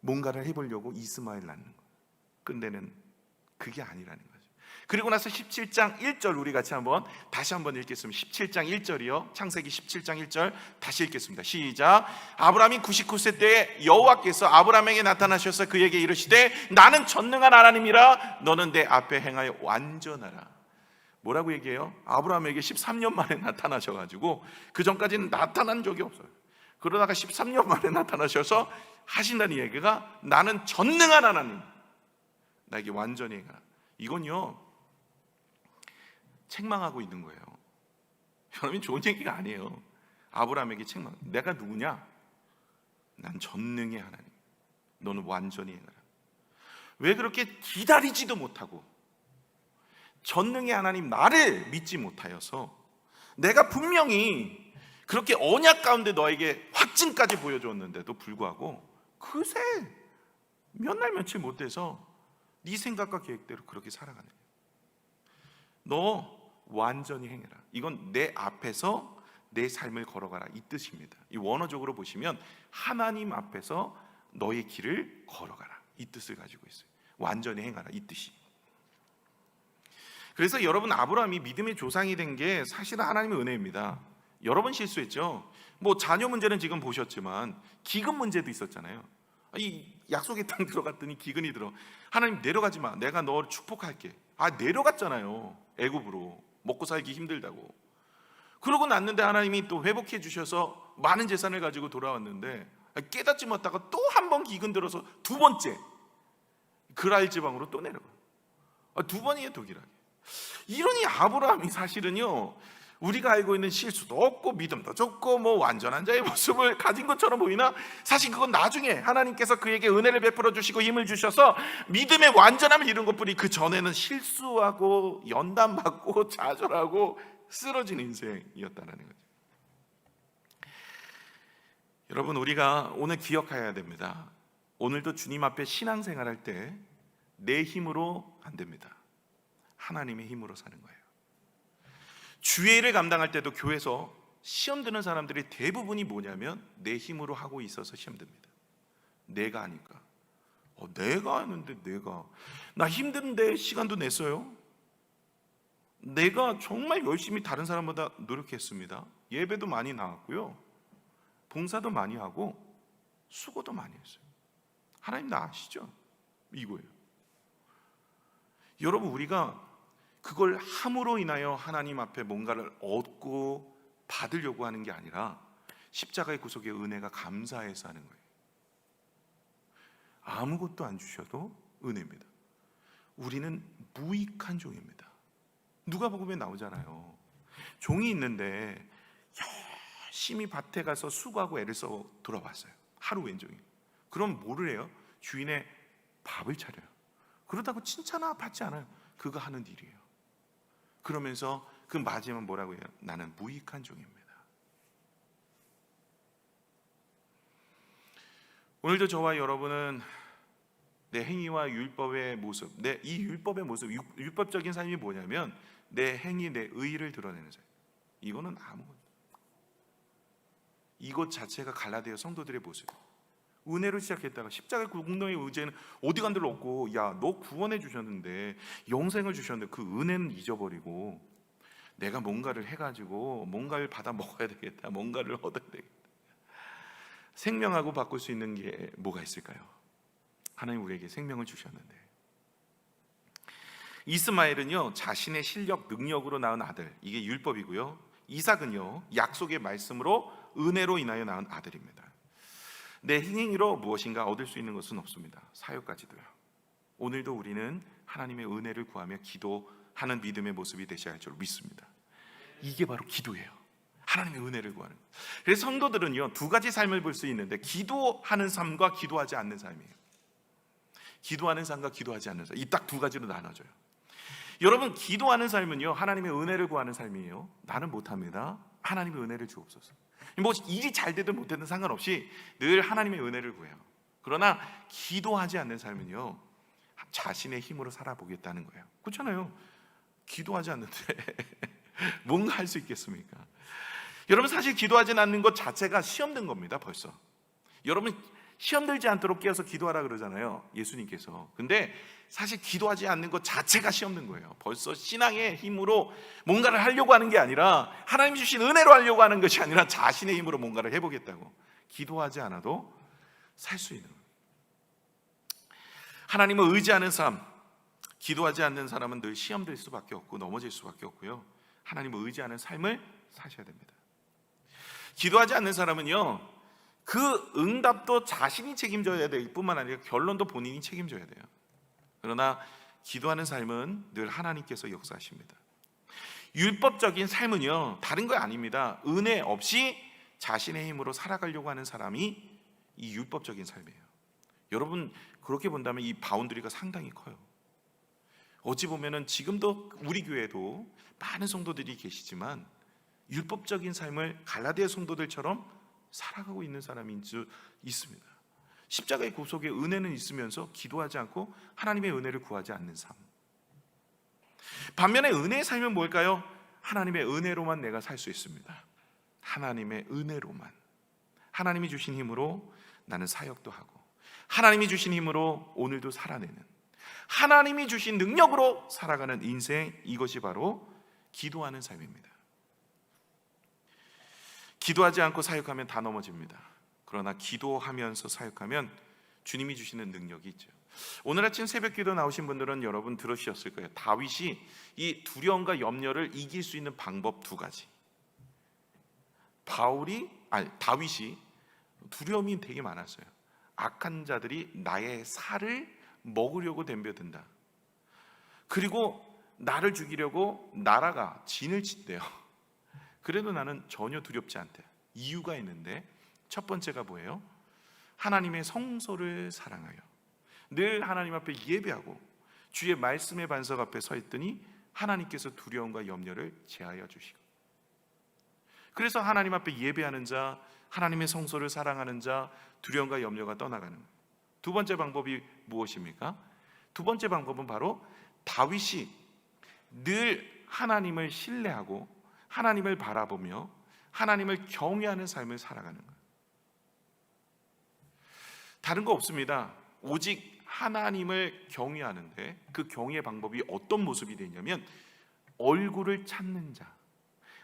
뭔가를 해보려고 이스마엘 낳는 거. 근데는 그게 아니라는 거죠. 그리고 나서 17장 1절 우리 같이 다시 한번 읽겠습니다. 17장 1절이요. 창세기 17장 1절 다시 읽겠습니다. 시작. 아브라함이 99세 때에 여호와께서 아브라함에게 나타나셔서 그에게 이르시되 나는 전능한 하나님이라 너는 내 앞에 행하여 완전하라. 뭐라고 얘기해요? 아브라함에게 13년 만에 나타나셔가지고 그 전까지는 나타난 적이 없어요. 그러다가 13년 만에 나타나셔서 하신다는 얘기가 나는 전능한 하나님, 나에게 완전히 행하라. 이건요 책망하고 있는 거예요. 여러분, 좋은 얘기가 아니에요. 아브라함에게 책망. 내가 누구냐? 난 전능의 하나님, 너는 완전히 행하라. 왜 그렇게 기다리지도 못하고 전능의 하나님 나를 믿지 못하여서 내가 분명히 그렇게 언약 가운데 너에게 확증까지 보여줬는데도 불구하고 그새 몇 날 며칠 못 돼서 네 생각과 계획대로 그렇게 살아가는 거야. 너 완전히 행해라. 이건 내 앞에서 내 삶을 걸어가라 이 뜻입니다. 이 원어적으로 보시면 하나님 앞에서 너의 길을 걸어가라 이 뜻을 가지고 있어요. 완전히 행하라 이 뜻이. 그래서 여러분, 아브라함이 믿음의 조상이 된 게 사실은 하나님의 은혜입니다. 여러 번 실수했죠. 뭐 자녀 문제는 지금 보셨지만 기근 문제도 있었잖아요. 이 약속의 땅 들어갔더니 기근이 들어. 하나님 내려가지 마, 내가 너를 축복할게. 내려갔잖아요. 애굽으로. 먹고 살기 힘들다고. 그러고 났는데 하나님이 또 회복해 주셔서 많은 재산을 가지고 돌아왔는데 깨닫지 못하다가 또 한 번 기근 들어서 두 번째 그랄 지방으로 또 내려가. 두 번이에요, 독일하게. 이러니 아브라함이 사실은요, 우리가 알고 있는 실수도 없고 믿음도 좋고 뭐 완전한 자의 모습을 가진 것처럼 보이나 사실 그건 나중에 하나님께서 그에게 은혜를 베풀어 주시고 힘을 주셔서 믿음의 완전함을 이룬 것뿐이 그 전에는 실수하고 연단받고 좌절하고 쓰러진 인생이었다는 거죠. 여러분, 우리가 오늘 기억해야 됩니다. 오늘도 주님 앞에 신앙생활할 때 내 힘으로 안 됩니다. 하나님의 힘으로 사는 거예요. 주의 일을 감당할 때도 교회에서 시험 드는 사람들이 대부분이 뭐냐면 내 힘으로 하고 있어서 시험 듭니다. 내가 하니까. 내가 하는데 나 힘든데 시간도 냈어요. 내가 정말 열심히 다른 사람보다 노력했습니다. 예배도 많이 나왔고요, 봉사도 많이 하고 수고도 많이 했어요. 하나님 나 아시죠? 이거예요. 여러분, 우리가 그걸 함으로 인하여 하나님 앞에 뭔가를 얻고 받으려고 하는 게 아니라 십자가의 구속의 은혜가 감사해서 하는 거예요. 아무것도 안 주셔도 은혜입니다. 우리는 무익한 종입니다. 누가복음에 나오잖아요. 종이 있는데 열심히 밭에 가서 수고하고 애를 써 돌아왔어요. 하루 왼종일. 그럼 뭐를 해요? 주인의 밥을 차려요. 그러다고 칭찬 받지 않아요. 그거 하는 일이에요. 그러면서 그 맞으면 뭐라고 해요? 나는 무익한 종입니다. 오늘도 저와 여러분은 내 행위와 율법의 모습, 이 율법의 모습, 율법적인 삶이 뭐냐면 내 행위, 내 의의를 드러내는 삶. 이거는 아무것도. 이것 자체가 갈라디아 성도들의 모습이에요. 은혜로 시작했다가 십자가의 공동의 의제는 어디 간 데로 없고, 야, 너 구원해 주셨는데, 영생을 주셨는데 그 은혜는 잊어버리고 내가 뭔가를 해가지고 뭔가를 받아 먹어야 되겠다, 뭔가를 얻어야 되겠다. 생명하고 바꿀 수 있는 게 뭐가 있을까요? 하나님 우리에게 생명을 주셨는데. 이스마엘은요, 자신의 실력, 능력으로 낳은 아들, 이게 율법이고요. 이삭은요, 약속의 말씀으로 은혜로 인하여 낳은 아들입니다. 내 행위로 무엇인가 얻을 수 있는 것은 없습니다. 사역까지도요. 오늘도 우리는 하나님의 은혜를 구하며 기도하는 믿음의 모습이 되셔야 할 줄 믿습니다. 이게 바로 기도예요. 하나님의 은혜를 구하는. 그래서 성도들은요, 두 가지 삶을 볼 수 있는데 기도하는 삶과 기도하지 않는 삶이에요. 기도하는 삶과 기도하지 않는 삶, 이 딱 두 가지로 나눠져요. 여러분, 기도하는 삶은요, 하나님의 은혜를 구하는 삶이에요. 나는 못합니다. 하나님의 은혜를 주옵소서. 뭐 일이 잘 되든 못 되든 상관없이 늘 하나님의 은혜를 구해요. 그러나 기도하지 않는 삶은요, 자신의 힘으로 살아보겠다는 거예요. 그렇잖아요. 기도하지 않는데 뭔가 할 수 있겠습니까? 여러분, 사실 기도하지 않는 것 자체가 시험 든 겁니다. 벌써 여러분, 시험 들지 않도록 깨어서 기도하라 그러잖아요, 예수님께서. 근데 사실 기도하지 않는 것 자체가 시험 든 거예요. 벌써 신앙의 힘으로 뭔가를 하려고 하는 게 아니라, 하나님이 주신 은혜로 하려고 하는 것이 아니라 자신의 힘으로 뭔가를 해보겠다고. 기도하지 않아도 살 수 있는 거예요. 하나님을 의지하는 삶, 기도하지 않는 사람은 늘 시험 될 수밖에 없고 넘어질 수밖에 없고요, 하나님을 의지하는 삶을 사셔야 됩니다. 기도하지 않는 사람은요, 그 응답도 자신이 책임져야 될 뿐만 아니라 결론도 본인이 책임져야 돼요. 그러나 기도하는 삶은 늘 하나님께서 역사하십니다. 율법적인 삶은요, 다른 거 아닙니다. 은혜 없이 자신의 힘으로 살아가려고 하는 사람이 이 율법적인 삶이에요. 여러분, 그렇게 본다면 이 바운더리가 상당히 커요. 어찌 보면은 지금도 우리 교회도 많은 성도들이 계시지만 율법적인 삶을 갈라디아 성도들처럼 살아가고 있는 사람인 줄 있습니다. 십자가의 구속의 은혜는 있으면서 기도하지 않고 하나님의 은혜를 구하지 않는 삶. 반면에 은혜의 삶은 뭘까요? 하나님의 은혜로만 내가 살 수 있습니다. 하나님의 은혜로만. 하나님이 주신 힘으로 나는 사역도 하고, 하나님이 주신 힘으로 오늘도 살아내는, 하나님이 주신 능력으로 살아가는 인생, 이것이 바로 기도하는 삶입니다. 기도하지 않고 사역하면 다 넘어집니다. 그러나 기도하면서 사역하면 주님이 주시는 능력이 있죠. 오늘 아침 새벽 기도 나오신 분들은 여러분 들으셨을 거예요. 다윗이 이 두려움과 염려를 이길 수 있는 방법 두 가지. 다윗이 두려움이 되게 많았어요. 악한 자들이 나의 살을 먹으려고 덤벼든다. 그리고 나를 죽이려고 나라가 진을 친대요. 그래도 나는 전혀 두렵지 않대. 이유가 있는데, 첫 번째가 뭐예요? 하나님의 성소를 사랑하여 늘 하나님 앞에 예배하고 주의 말씀의 반석 앞에 서 있더니 하나님께서 두려움과 염려를 제하여 주시고, 그래서 하나님 앞에 예배하는 자, 하나님의 성소를 사랑하는 자, 두려움과 염려가 떠나가는 거예요. 두 번째 방법이 무엇입니까? 두 번째 방법은 바로 다윗이 늘 하나님을 신뢰하고 하나님을 바라보며 하나님을 경외하는 삶을 살아가는 거예요. 다른 거 없습니다. 오직 하나님을 경외하는데, 그 경외의 방법이 어떤 모습이 되냐면 얼굴을 찾는 자,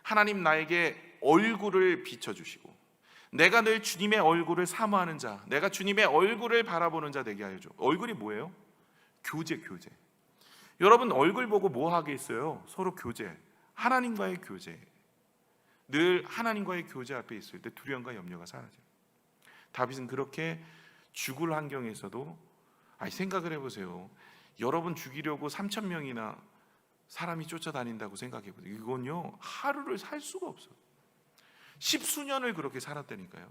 하나님 나에게 얼굴을 비춰주시고 내가 늘 주님의 얼굴을 사모하는 자, 내가 주님의 얼굴을 바라보는 자 되게 하여 줘. 얼굴이 뭐예요? 교제. 여러분 얼굴 보고 뭐 하겠어요? 서로 교제, 하나님과의 교제. 늘 하나님과의 교제 앞에 있을 때 두려움과 염려가 사라져요. 다윗은 그렇게 죽을 환경에서도, 생각을 해보세요. 여러분 죽이려고 3,000명이나 사람이 쫓아다닌다고 생각해보세요. 이건요 하루를 살 수가 없어요. 10수년을 그렇게 살았다니까요.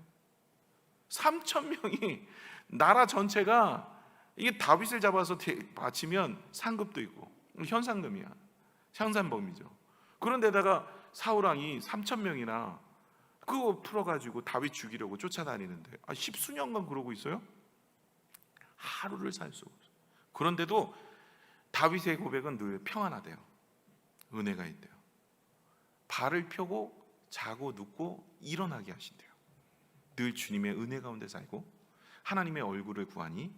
3,000명이, 나라 전체가 이게 다윗을 잡아서 바치면 상급도 있고 현상금이야. 형산범이죠. 그런데다가 사울왕이 3,000명이나 그거 풀어가지고 다윗 죽이려고 쫓아다니는데 10수년간 그러고 있어요? 하루를 살 수가 없어요. 그런데도 다윗의 고백은 늘 평안하대요. 은혜가 있대요. 발을 펴고 자고 눕고 일어나게 하신대요. 늘 주님의 은혜 가운데 살고 하나님의 얼굴을 구하니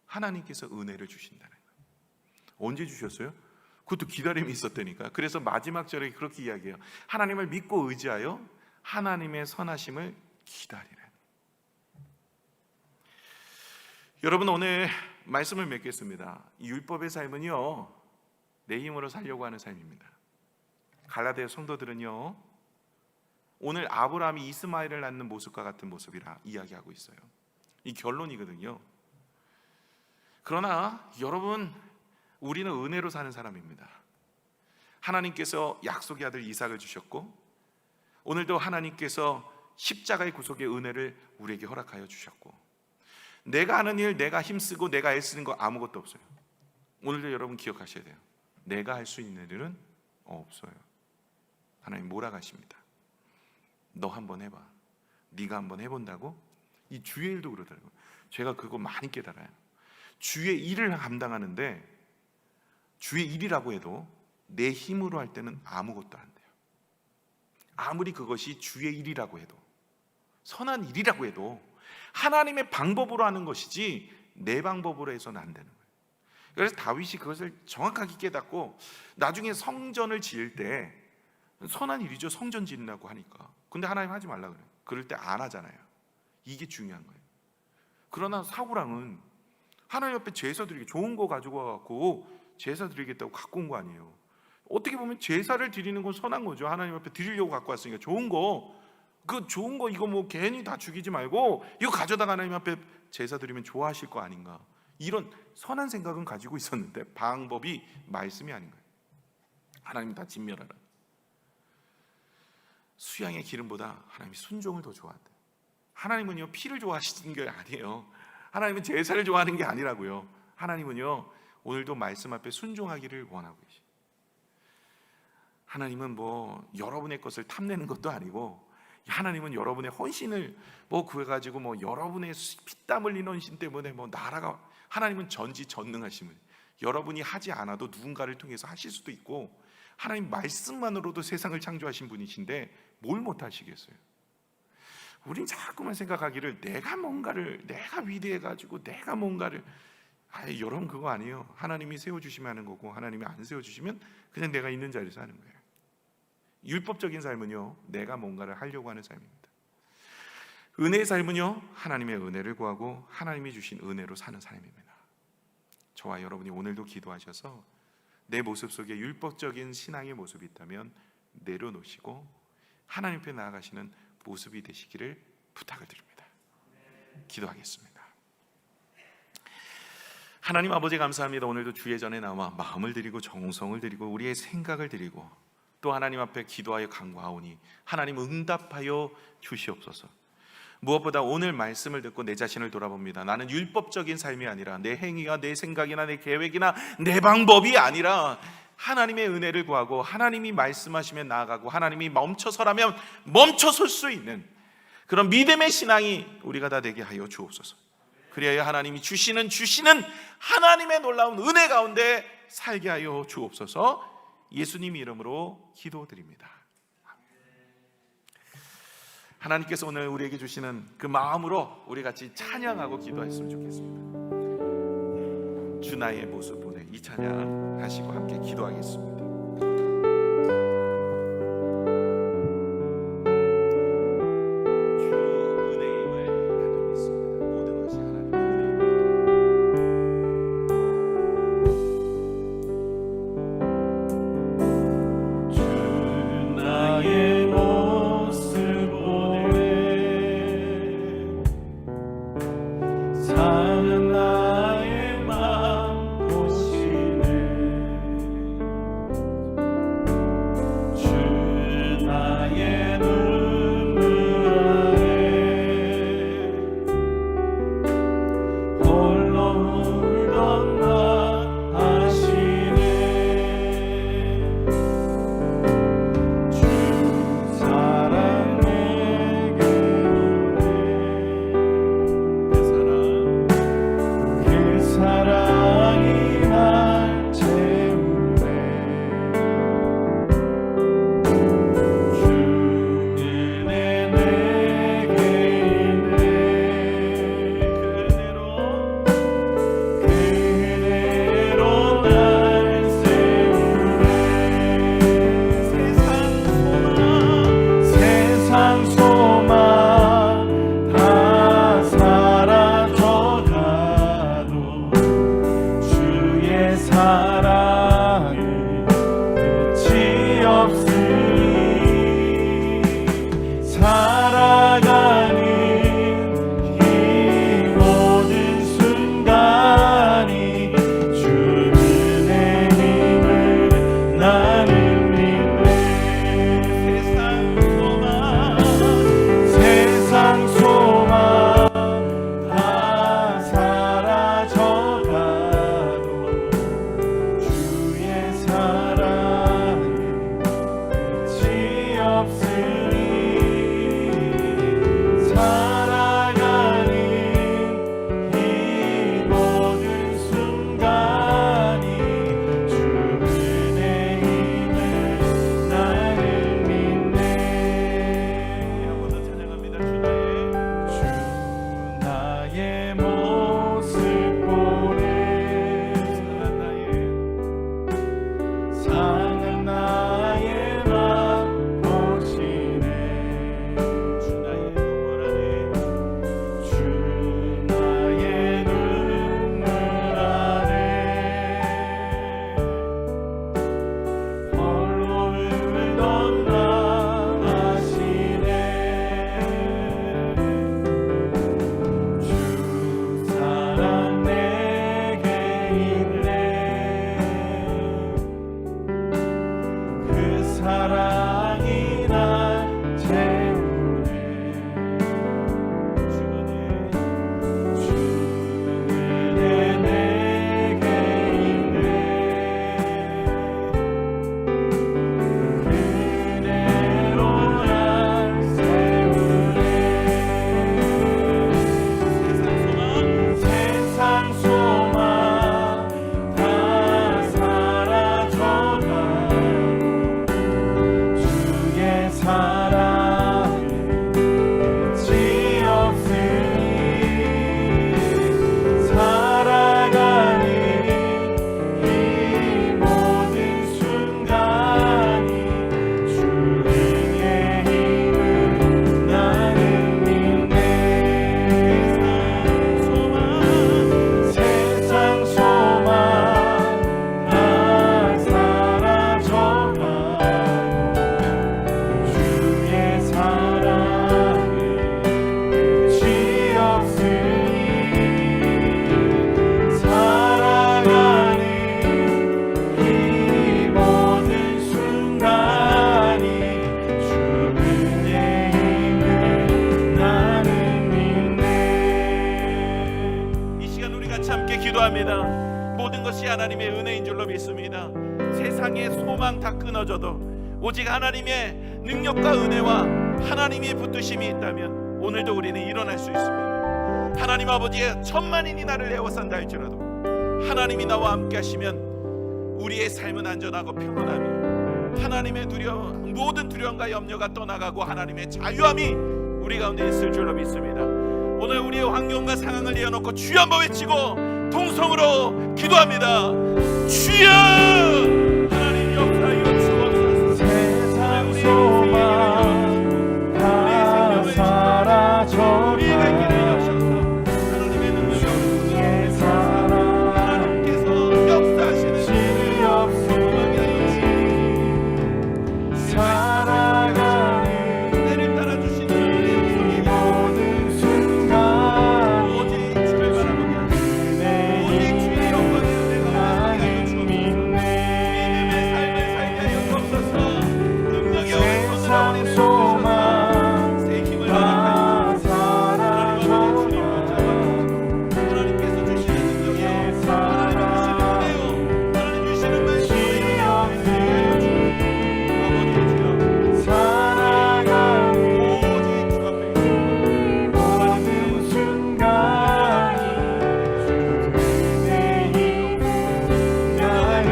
하나님께서 은혜를 주신다는 거예요. 언제 주셨어요? 그것도 기다림이 있었다니까요. 그래서 마지막 절에 그렇게 이야기해요. 하나님을 믿고 의지하여 하나님의 선하심을 기다리라. 여러분 오늘 말씀을 맺겠습니다. 이 율법의 삶은요 내 힘으로 살려고 하는 삶입니다. 갈라디아 성도들은요 오늘 아브라함이 이스마엘을 낳는 모습과 같은 모습이라 이야기하고 있어요. 이 결론이거든요. 그러나 여러분 우리는 은혜로 사는 사람입니다. 하나님께서 약속의 아들 이삭을 주셨고 오늘도 하나님께서 십자가의 구속의 은혜를 우리에게 허락하여 주셨고, 내가 하는 일, 내가 힘쓰고 내가 애쓰는 거 아무것도 없어요. 오늘도 여러분 기억하셔야 돼요. 내가 할 수 있는 일은 없어요. 하나님 몰아가십니다. 너 한번 해봐. 네가 한번 해본다고? 이 주의 일도 그러더라고요. 제가 그거 많이 깨달아요. 주의 일을 감당하는데 주의 일이라고 해도 내 힘으로 할 때는 아무것도 안 돼요. 아무리 그것이 주의 일이라고 해도, 선한 일이라고 해도 하나님의 방법으로 하는 것이지 내 방법으로 해서는 안 되는 거예요. 그래서 다윗이 그것을 정확하게 깨닫고 나중에 성전을 지을 때 선한 일이죠. 성전 짓는다고 하니까. 근데 하나님 하지 말라 그래요. 그럴 때 안 하잖아요. 이게 중요한 거예요. 그러나 사울왕은 하나님 앞에 제사 드리기 좋은 거 가지고 와갖고 제사 드리겠다고 갖고 온 거 아니에요. 어떻게 보면 제사를 드리는 건 선한 거죠. 하나님 앞에 드리려고 갖고 왔으니까 좋은 거, 그 좋은 거 이거 뭐 괜히 다 죽이지 말고 이거 가져다가 하나님 앞에 제사 드리면 좋아하실 거 아닌가, 이런 선한 생각은 가지고 있었는데 방법이 말씀이 아닌 거예요. 하나님 다 진멸하라. 수양의 기름보다 하나님이 순종을 더 좋아한대요. 하나님은요 피를 좋아하시는 게 아니에요. 하나님은 제사를 좋아하는 게 아니라고요. 하나님은요 오늘도 말씀 앞에 순종하기를 원하고 계시죠. 하나님은 뭐 여러분의 것을 탐내는 것도 아니고, 하나님은 여러분의 헌신을 뭐 구해가지고 뭐 여러분의 피땀 흘린 헌신 때문에 뭐 나라가, 하나님은 전지전능하심을 여러분이 하지 않아도 누군가를 통해서 하실 수도 있고, 하나님 말씀만으로도 세상을 창조하신 분이신데 뭘 못하시겠어요? 우린 자꾸만 생각하기를 내가 위대해가지고 내가 뭔가를, 여러분 그거 아니에요. 하나님이 세워주시면 하는 거고 하나님이 안 세워주시면 그냥 내가 있는 자리에서 하는 거예요. 율법적인 삶은요, 내가 뭔가를 하려고 하는 삶입니다. 은혜의 삶은요, 하나님의 은혜를 구하고 하나님이 주신 은혜로 사는 삶입니다. 저와 여러분이 오늘도 기도하셔서 내 모습 속에 율법적인 신앙의 모습이 있다면 내려놓으시고 하나님 앞에 나아가시는 모습이 되시기를 부탁을 드립니다. 기도하겠습니다. 하나님 아버지 감사합니다. 오늘도 주의 전에 나와 마음을 드리고 정성을 드리고 우리의 생각을 드리고 또 하나님 앞에 기도하여 간구하오니 하나님 응답하여 주시옵소서. 무엇보다 오늘 말씀을 듣고 내 자신을 돌아봅니다. 나는 율법적인 삶이 아니라 내 행위가 내 생각이나 내 계획이나 내 방법이 아니라 하나님의 은혜를 구하고 하나님이 말씀하시면 나아가고 하나님이 멈춰서라면 멈춰설 수 있는 그런 믿음의 신앙이 우리가 다 되게 하여 주옵소서. 그리하여 하나님이 주시는 하나님의 놀라운 은혜 가운데 살게 하여 주옵소서. 예수님 이름으로 기도드립니다. 하나님께서 오늘 우리에게 주시는 그 마음으로 우리 같이 찬양하고 기도했으면 좋겠습니다. 주 나의 모습 보내 이 찬양 하시고 함께 기도하겠습니다. 믿습니다. 모든 것이 하나님의 은혜인 줄로 믿습니다. 세상의 소망 다 끊어져도 오직 하나님의 능력과 은혜와 하나님의 붙드심이 있다면 오늘도 우리는 일어날 수 있습니다. 하나님 아버지의 천만인이 나를 에워싼다 할지라도 하나님이 나와 함께 하시면 우리의 삶은 안전하고 평안하며 하나님의 모든 두려움과 염려가 떠나가고 하나님의 자유함이 우리 가운데 있을 줄로 믿습니다. 오늘 우리의 환경과 상황을 내어놓고 주여 한번 외치고 동성으로 기도합니다. 주여 하나님 역사하여 주옵소서. 세상 소망 다 사라져 우리에게 길을 여셔서 하나님의 능력을 사랑 하나님께서 역사하시는 시 없으니 살아가는 은혜를 따라주시는 우리의 모든 순간 오직 주를 바라보게 하시고 오직 주의 영광의 은혜가 함께하여 주옵소서. 믿음의 삶을 살게 하여 주옵소서. 능력의 세상 오른손으로 소망 새 힘을 다 허락하여 사라져 하나님께서 주시는 능력이요 하나님 주시는 은혜요 하나님 주시는 시 말씀이요 없으니 아버지 주여 살아가는 오직 주 앞에 모든 순간이 내 힘 나는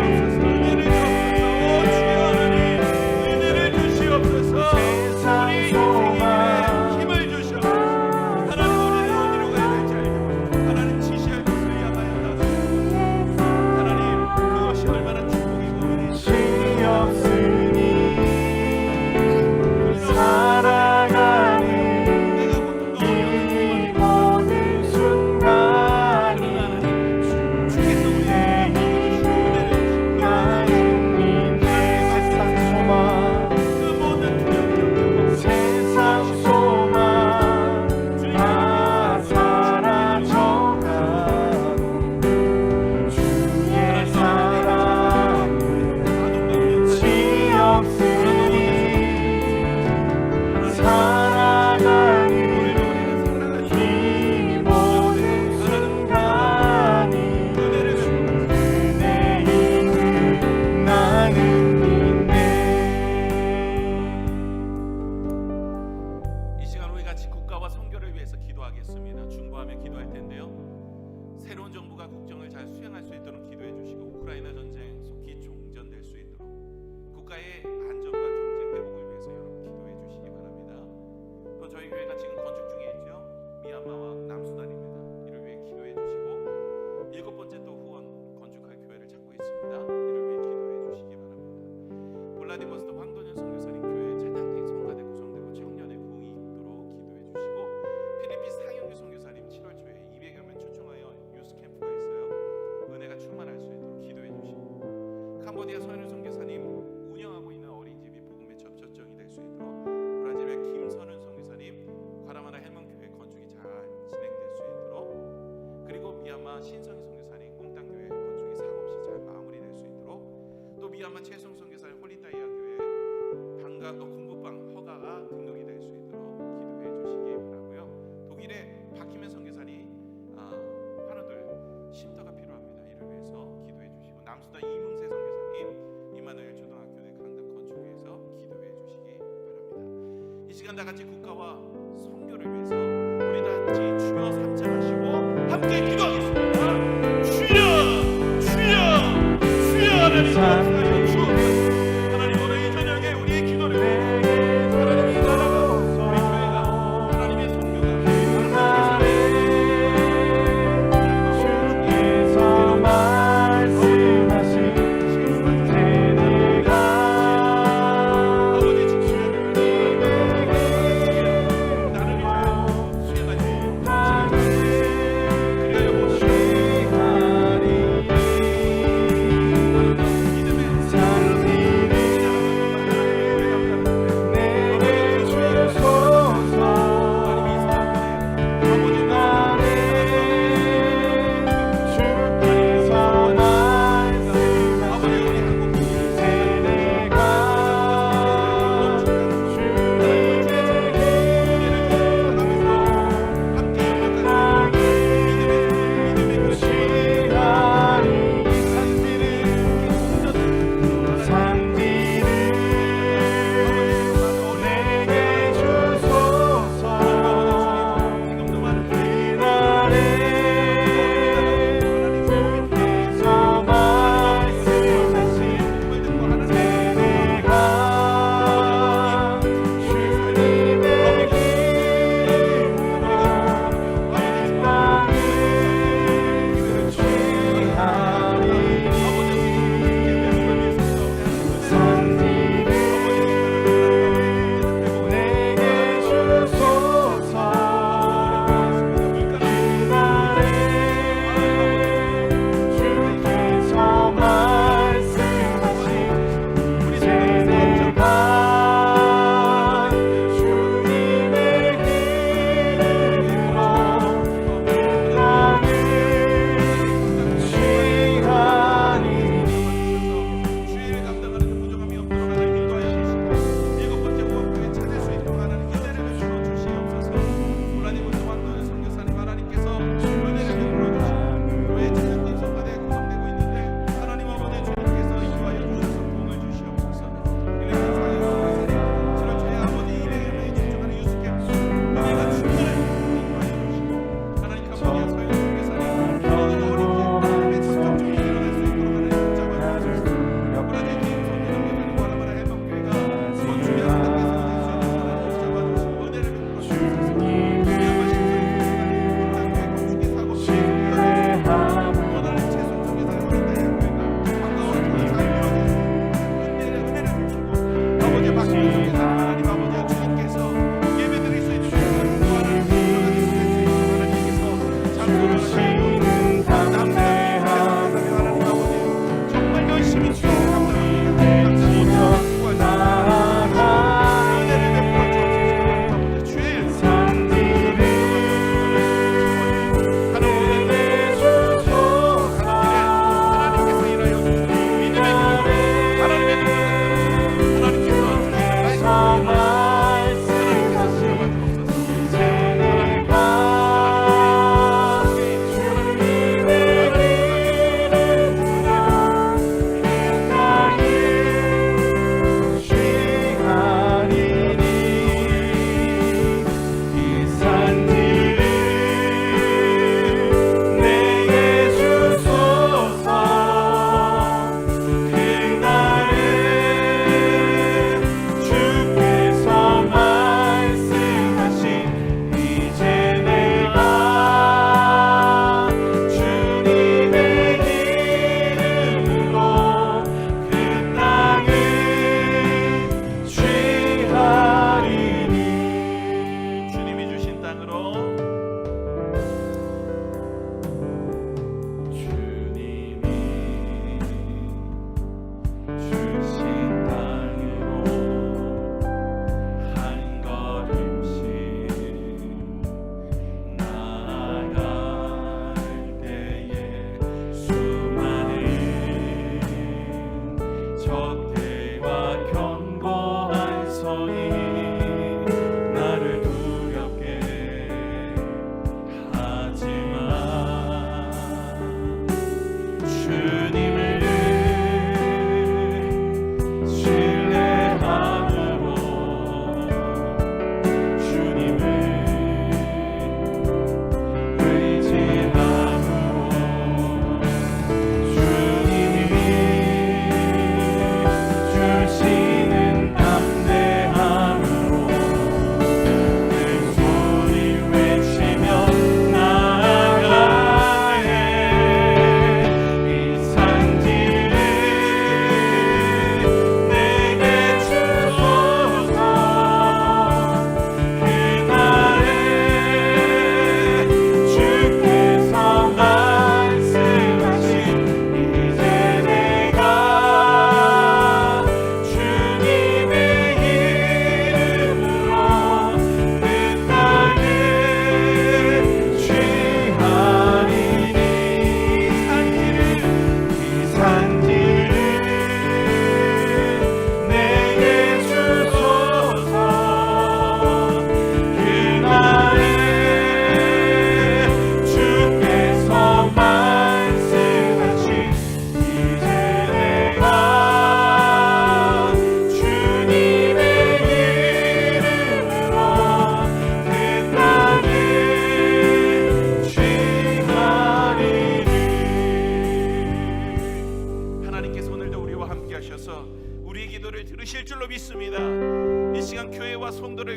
은혜를 주시옵소서. 세상 우리 소망 인생에 힘을 주셔. 하나님 우리는 어디로 가야 될지 알고 하나님 지시할 곳을 향하여 나서고 하나님 그것이 얼마나 축복이고 은혜이시오. 시 없으니 살아가는 내가 고통과 이 어려움을 모든 순간이 주께서 내 힘 나는 믿네. 세상 소망 그 모든 두려움 세상 소망 다 사라져가고 주의 사랑은 시 없으니 살아가는 이 모든 순간이 내 힘을 나는 믿네. 이 시간 우리 같이 국가와 선교를 위해서 기도하겠습니다. 중보하며 기도할 텐데요. 새로운 정부가 국정을 잘 수행할 수 있도록 기도해 주시고 우크라이나 전쟁 속히 종전될 수 있도록 국가의 안전과 경제 회복을 위해서 여러분 기도해 주시기 바랍니다. 또 저희 교회가 지금 건축 중에 있죠. 미얀마와 남수단입니다. 이를 위해 기도해 주시고 7번째 또 후원 건축할 교회를 찾고 있습니다. 이를 위해 기도해 주시기 바랍니다. 블라디보스토크 황도현 선교사님 교회 찬양팀 성가대 구성되고 청년의 부흥이 있도록 기도해 주시고 필리핀 상영규 선교사님 7월 초에 200여 명 초청하여 유스 캠프가 있어요. 은혜가 충만할 수 있도록 기도해 주시고 캄보디아 서현우 선교사님 운영하고 있는 어린이집이 복음의 접촉점이 될 수 있도록 브라질의 김선은 선교사님 과라마나 헬몬교회 건축이 잘 진행될 수 있도록 그리고 미얀마 신성희 선교사님 꽁땅교회 건축이 사고 없이 잘 마무리될 수 있도록 또 미얀마 최송 선교사님 홀리다이아 교회 공부방 허가가 등록이 될 수 있도록 기도해 주시기 바라고요. 독일의 박희면 선교사님 환우들 쉼터가 필요합니다. 이를 위해서 기도해 주시고 남수단 이문세 선교사님 이마누엘 초등학교 내 강당 건축 위해서 기도해 주시기 바랍니다. 이 시간 다 같이 국가와 선교를 위해서 우리 다 같이 주여 삼창하시고 함께 기도하겠습니다. 주여 주여 주여 하나님 역사하여 주옵소서. 하나님 오늘 이 저녁에 우리의 기도를 하나님이 나라가 우리 교회가 하나님의 선교가 주께서 말씀하신 세대가 아버지 직수를 나를 위하여 수행하지 그리하여 모든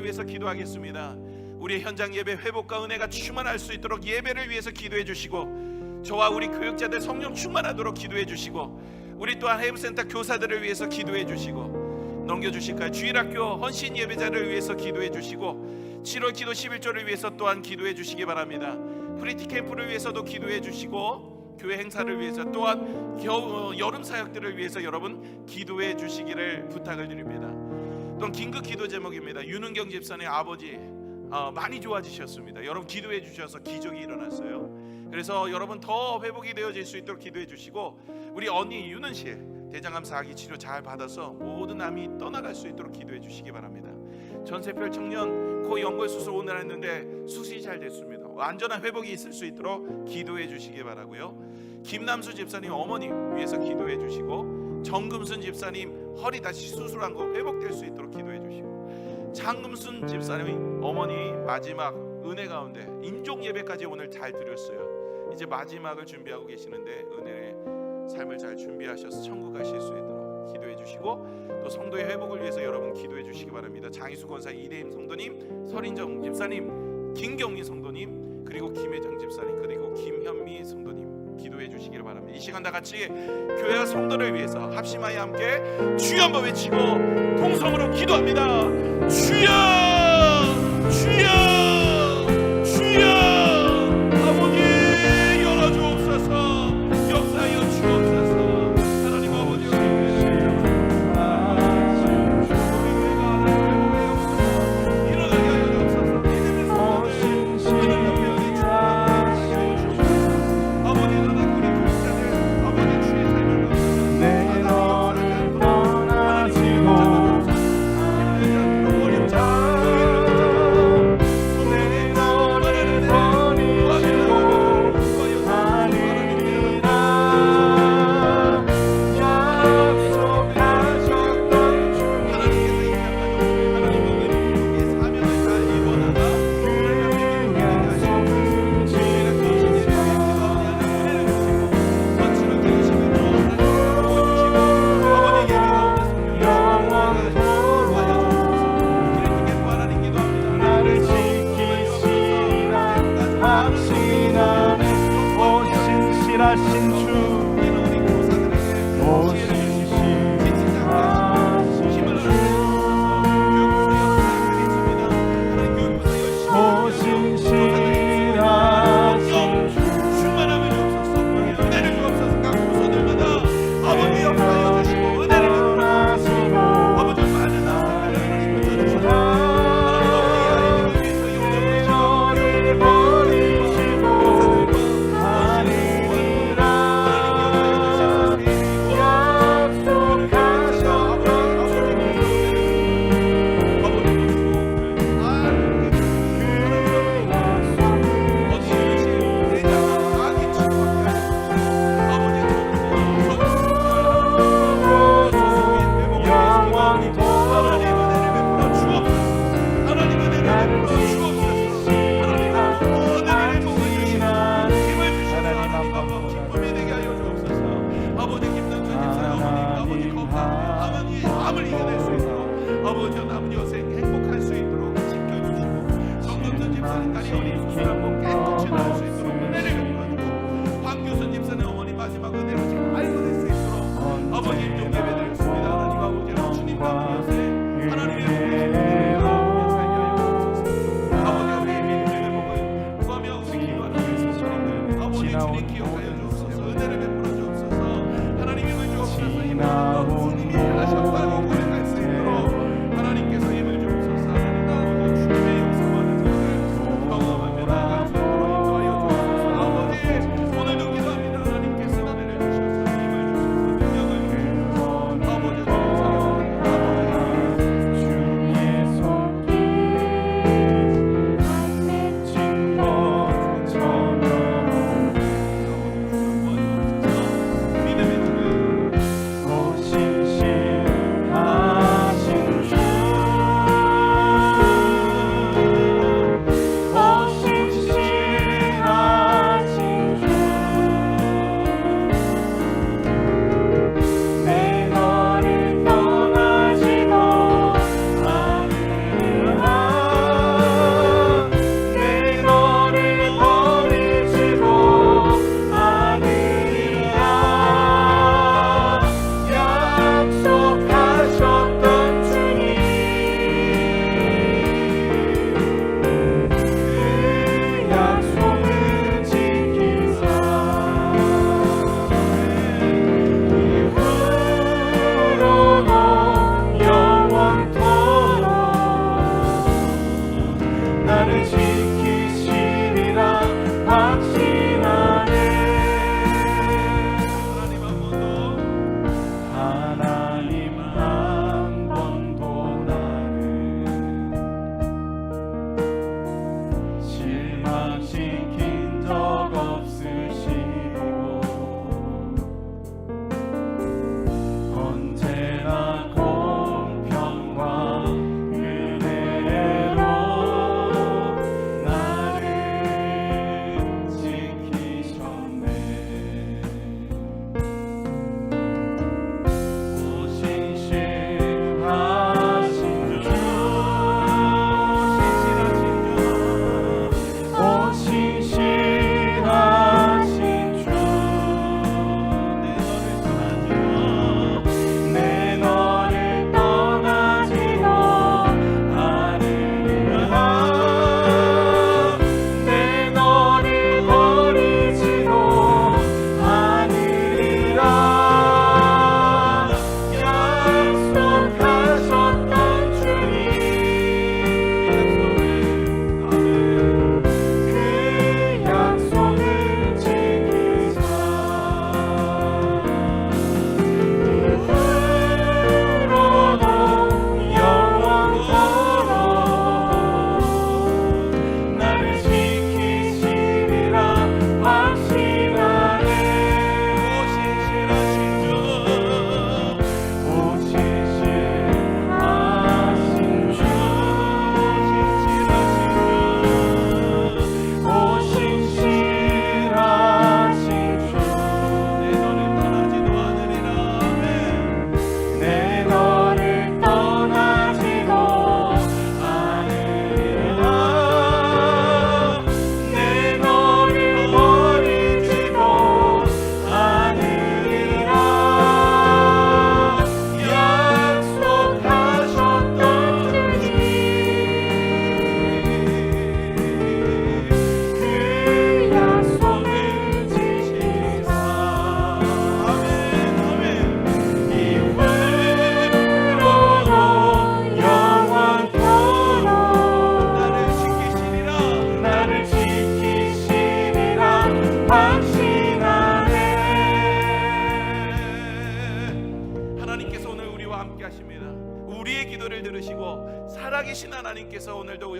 위해서 기도하겠습니다. 우리 현장 예배 회복과 은혜가 충만할 수 있도록 예배를 위해서 기도해 주시고, 저와 우리 교육자들 성령 충만하도록 기도해 주시고, 우리 또한 해부센터 교사들을 위해서 기도해 주시고, 넘겨주실까요? 주일학교 헌신 예배자를 위해서 기도해 주시고, 7월 기도 11조를 위해서 또한 기도해 주시기 바랍니다. 프리티 캠프를 위해서도 기도해 주시고, 교회 행사를 위해서 또한 여름 사역들을 위해서 여러분 기도해 주시기를 부탁을 드립니다. 또 긴급 기도 제목입니다. 윤은경 집사님 아버지 많이 좋아지셨습니다. 여러분 기도해 주셔서 기적이 일어났어요. 그래서 여러분 더 회복이 되어질 수 있도록 기도해 주시고, 우리 언니 윤은 씨 대장암 4기 치료 잘 받아서 모든 암이 떠나갈 수 있도록 기도해 주시기 바랍니다. 전세별 청년 코 연골 수술 오늘 했는데 수술이 잘 됐습니다. 완전한 회복이 있을 수 있도록 기도해 주시기 바라고요. 김남수 집사님 어머니 위해서 기도해 주시고, 정금순 집사님 허리 다시 수술한 거 회복될 수 있도록 기도해 주시고, 장금순 집사님 어머니 마지막 은혜 가운데 인종 예배까지 오늘 잘 드렸어요. 이제 마지막을 준비하고 계시는데 은혜의 삶을 잘 준비하셔서 천국 가실 수 있도록 기도해 주시고, 또 성도의 회복을 위해서 여러분 기도해 주시기 바랍니다. 장희수 권사 이대임 성도님, 설인정 집사님, 김경민 성도님, 그리고 김혜정 집사님, 그리고 김현미 성도님 기도해 주시기를 바랍니다. 이 시간 다 같이 교회와 성도를 위해서 합심하여 함께 주여 한번 외치고 동성으로 기도합니다. 주여, 주여, 주여. 아버지 열어주옵소서, 역사하여 주옵소서. 하나님 아버지 일어나게 하여 주옵소서. 아버지 일어나 우리 교육자들 아버지 주의 삶을 내 너를 떠나지고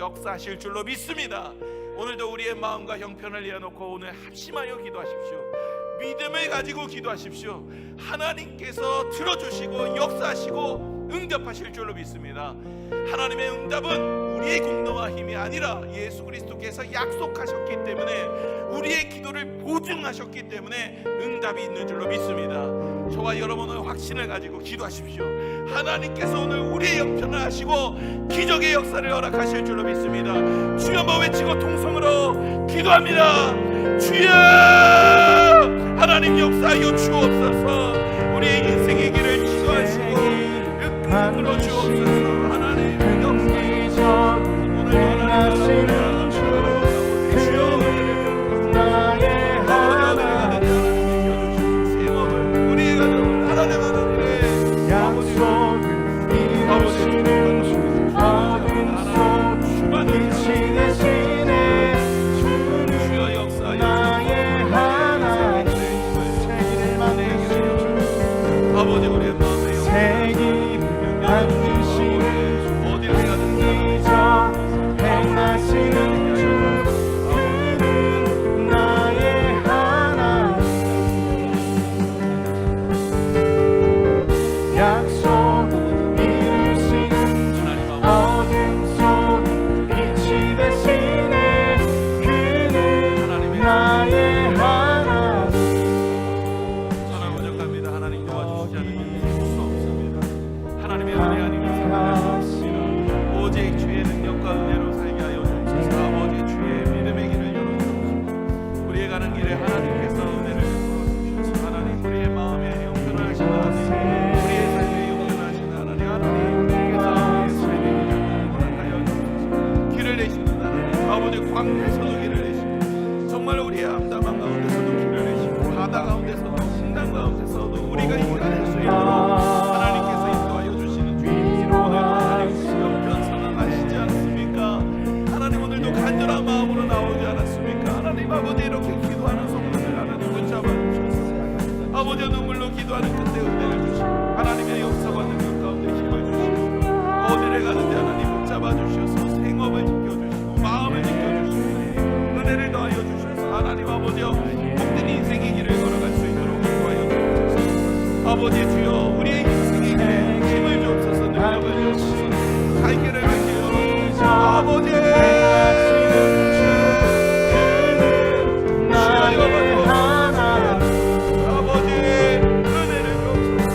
역사하실 줄로 믿습니다. 오늘도 우리의 마음과 형편을 내어놓고 오늘 합심하여 기도하십시오. 믿음을 가지고 기도하십시오. 하나님께서 들어주시고 역사하시고 응답하실 줄로 믿습니다. 하나님의 응답은 우리의 공로와 힘이 아니라 예수 그리스도께서 약속하셨기 때문에, 우리의 기도를 보증하셨기 때문에 응답이 있는 줄로 믿습니다. 저와 여러분은 확신을 가지고 기도하십시오. 하나님께서 오늘 우리의 형편을 하시고 기적의 역사를 허락하실 줄로 믿습니다. 주여 한번 외치고 통성으로 기도합니다. 주여, 하나님 역사하여 주옵소서. 우리의 인생의 길을 지도하시고 이끌어 주옵소서. 하나님 역사 오늘 하나님 주여 나의 하나님 생업을 우리의 가정을 하나님 약속을 이루시는 주 어둠 속 빛이 되시네. 주여 역사하여 나의 하나님 세기를 만드시는 주 아버지, 우리의 마음에 세기를 만드시는 주 어디를 가든지 기적 행하시는 주 그는 나의 하나님 약속 이루시는 주 어둠 속 빛이 되시네. 그는 나의 하나님. 전하 고백합니다. 하나님 도와주시지 않으면 수 없습니다. 하나님의 은혜 아니면 살아날 수 없습니다. 오직 주의 능력과 은혜로 살게 하여 주옵소서. 아버지, 주의 믿음의 길을 열어주옵소서. 우리의 가는 길에 하나님께서 은혜를 풀어주셔서 하나님, 우리의 마음에 형편을 하시는 하나님, 우리의 삶에 형편하시는 하나님, 하나님께서 우리의 삶의 길을 허락하여 주옵소서. 길을 내시는 하나님, 아버지, 광야에서도 길을 내시고 정말 우리의 암담한 가운데서도 길을 내시고 바다 가운데서도 풍랑 가운데서도 우리가 일어날 수 있도록 하나님께서 인도하여 주시는 주님, 오늘 하나님 형편 상황 아시지 않습니까? 하나님, 오늘도 간절한 마음으로 나오지 않았습니까? 하나님 아버지, 이렇게 기도하는 성도들 하나님 붙잡아 주셔서 아버지, 눈물로 기도하는 그때 은혜를 주시고 하나님의 역사와 능력 가운데 힘을 주시고 어디를 가는지 하나님 붙잡아 주셔서 생업을 지켜주시고 마음을 지켜주시고 은혜를 더하여 주셔서 하나님 아버지여 복된 인생의 길을 걸어갈 수 있도록 인도하여 주옵소서. 아버지 주여, 우리의 인생의 길에 힘을 주옵소서. 능력을 주옵소서. 갈 길을 밝게 열어주옵소서. 아버지 나의 하나님 아버지, 은혜를 주옵소서.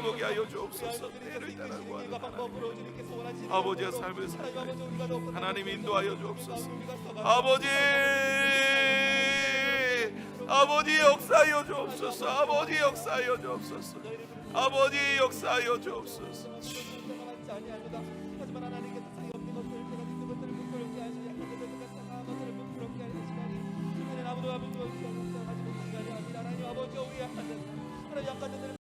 살게 보게 하여 주옵소서. 때를 따라고 하는 하나님, 아버지의 삶을 살게 하나님 인도하여 주옵소서. 아버지 역사하여 주옵소서. 아버지 역사하여 주옵소서. 아버지 역사하여 주옵소서. 하지만 하나님께서 사이 없는 것들, 제가 있는 것들을 부끄럽게 하시지 않는 것들을 부끄럽게 하시니 하나님 아버지 가지고 시간이 아니다. 하나님 아버지 우리 약한 자들, 하나님 약한 자들을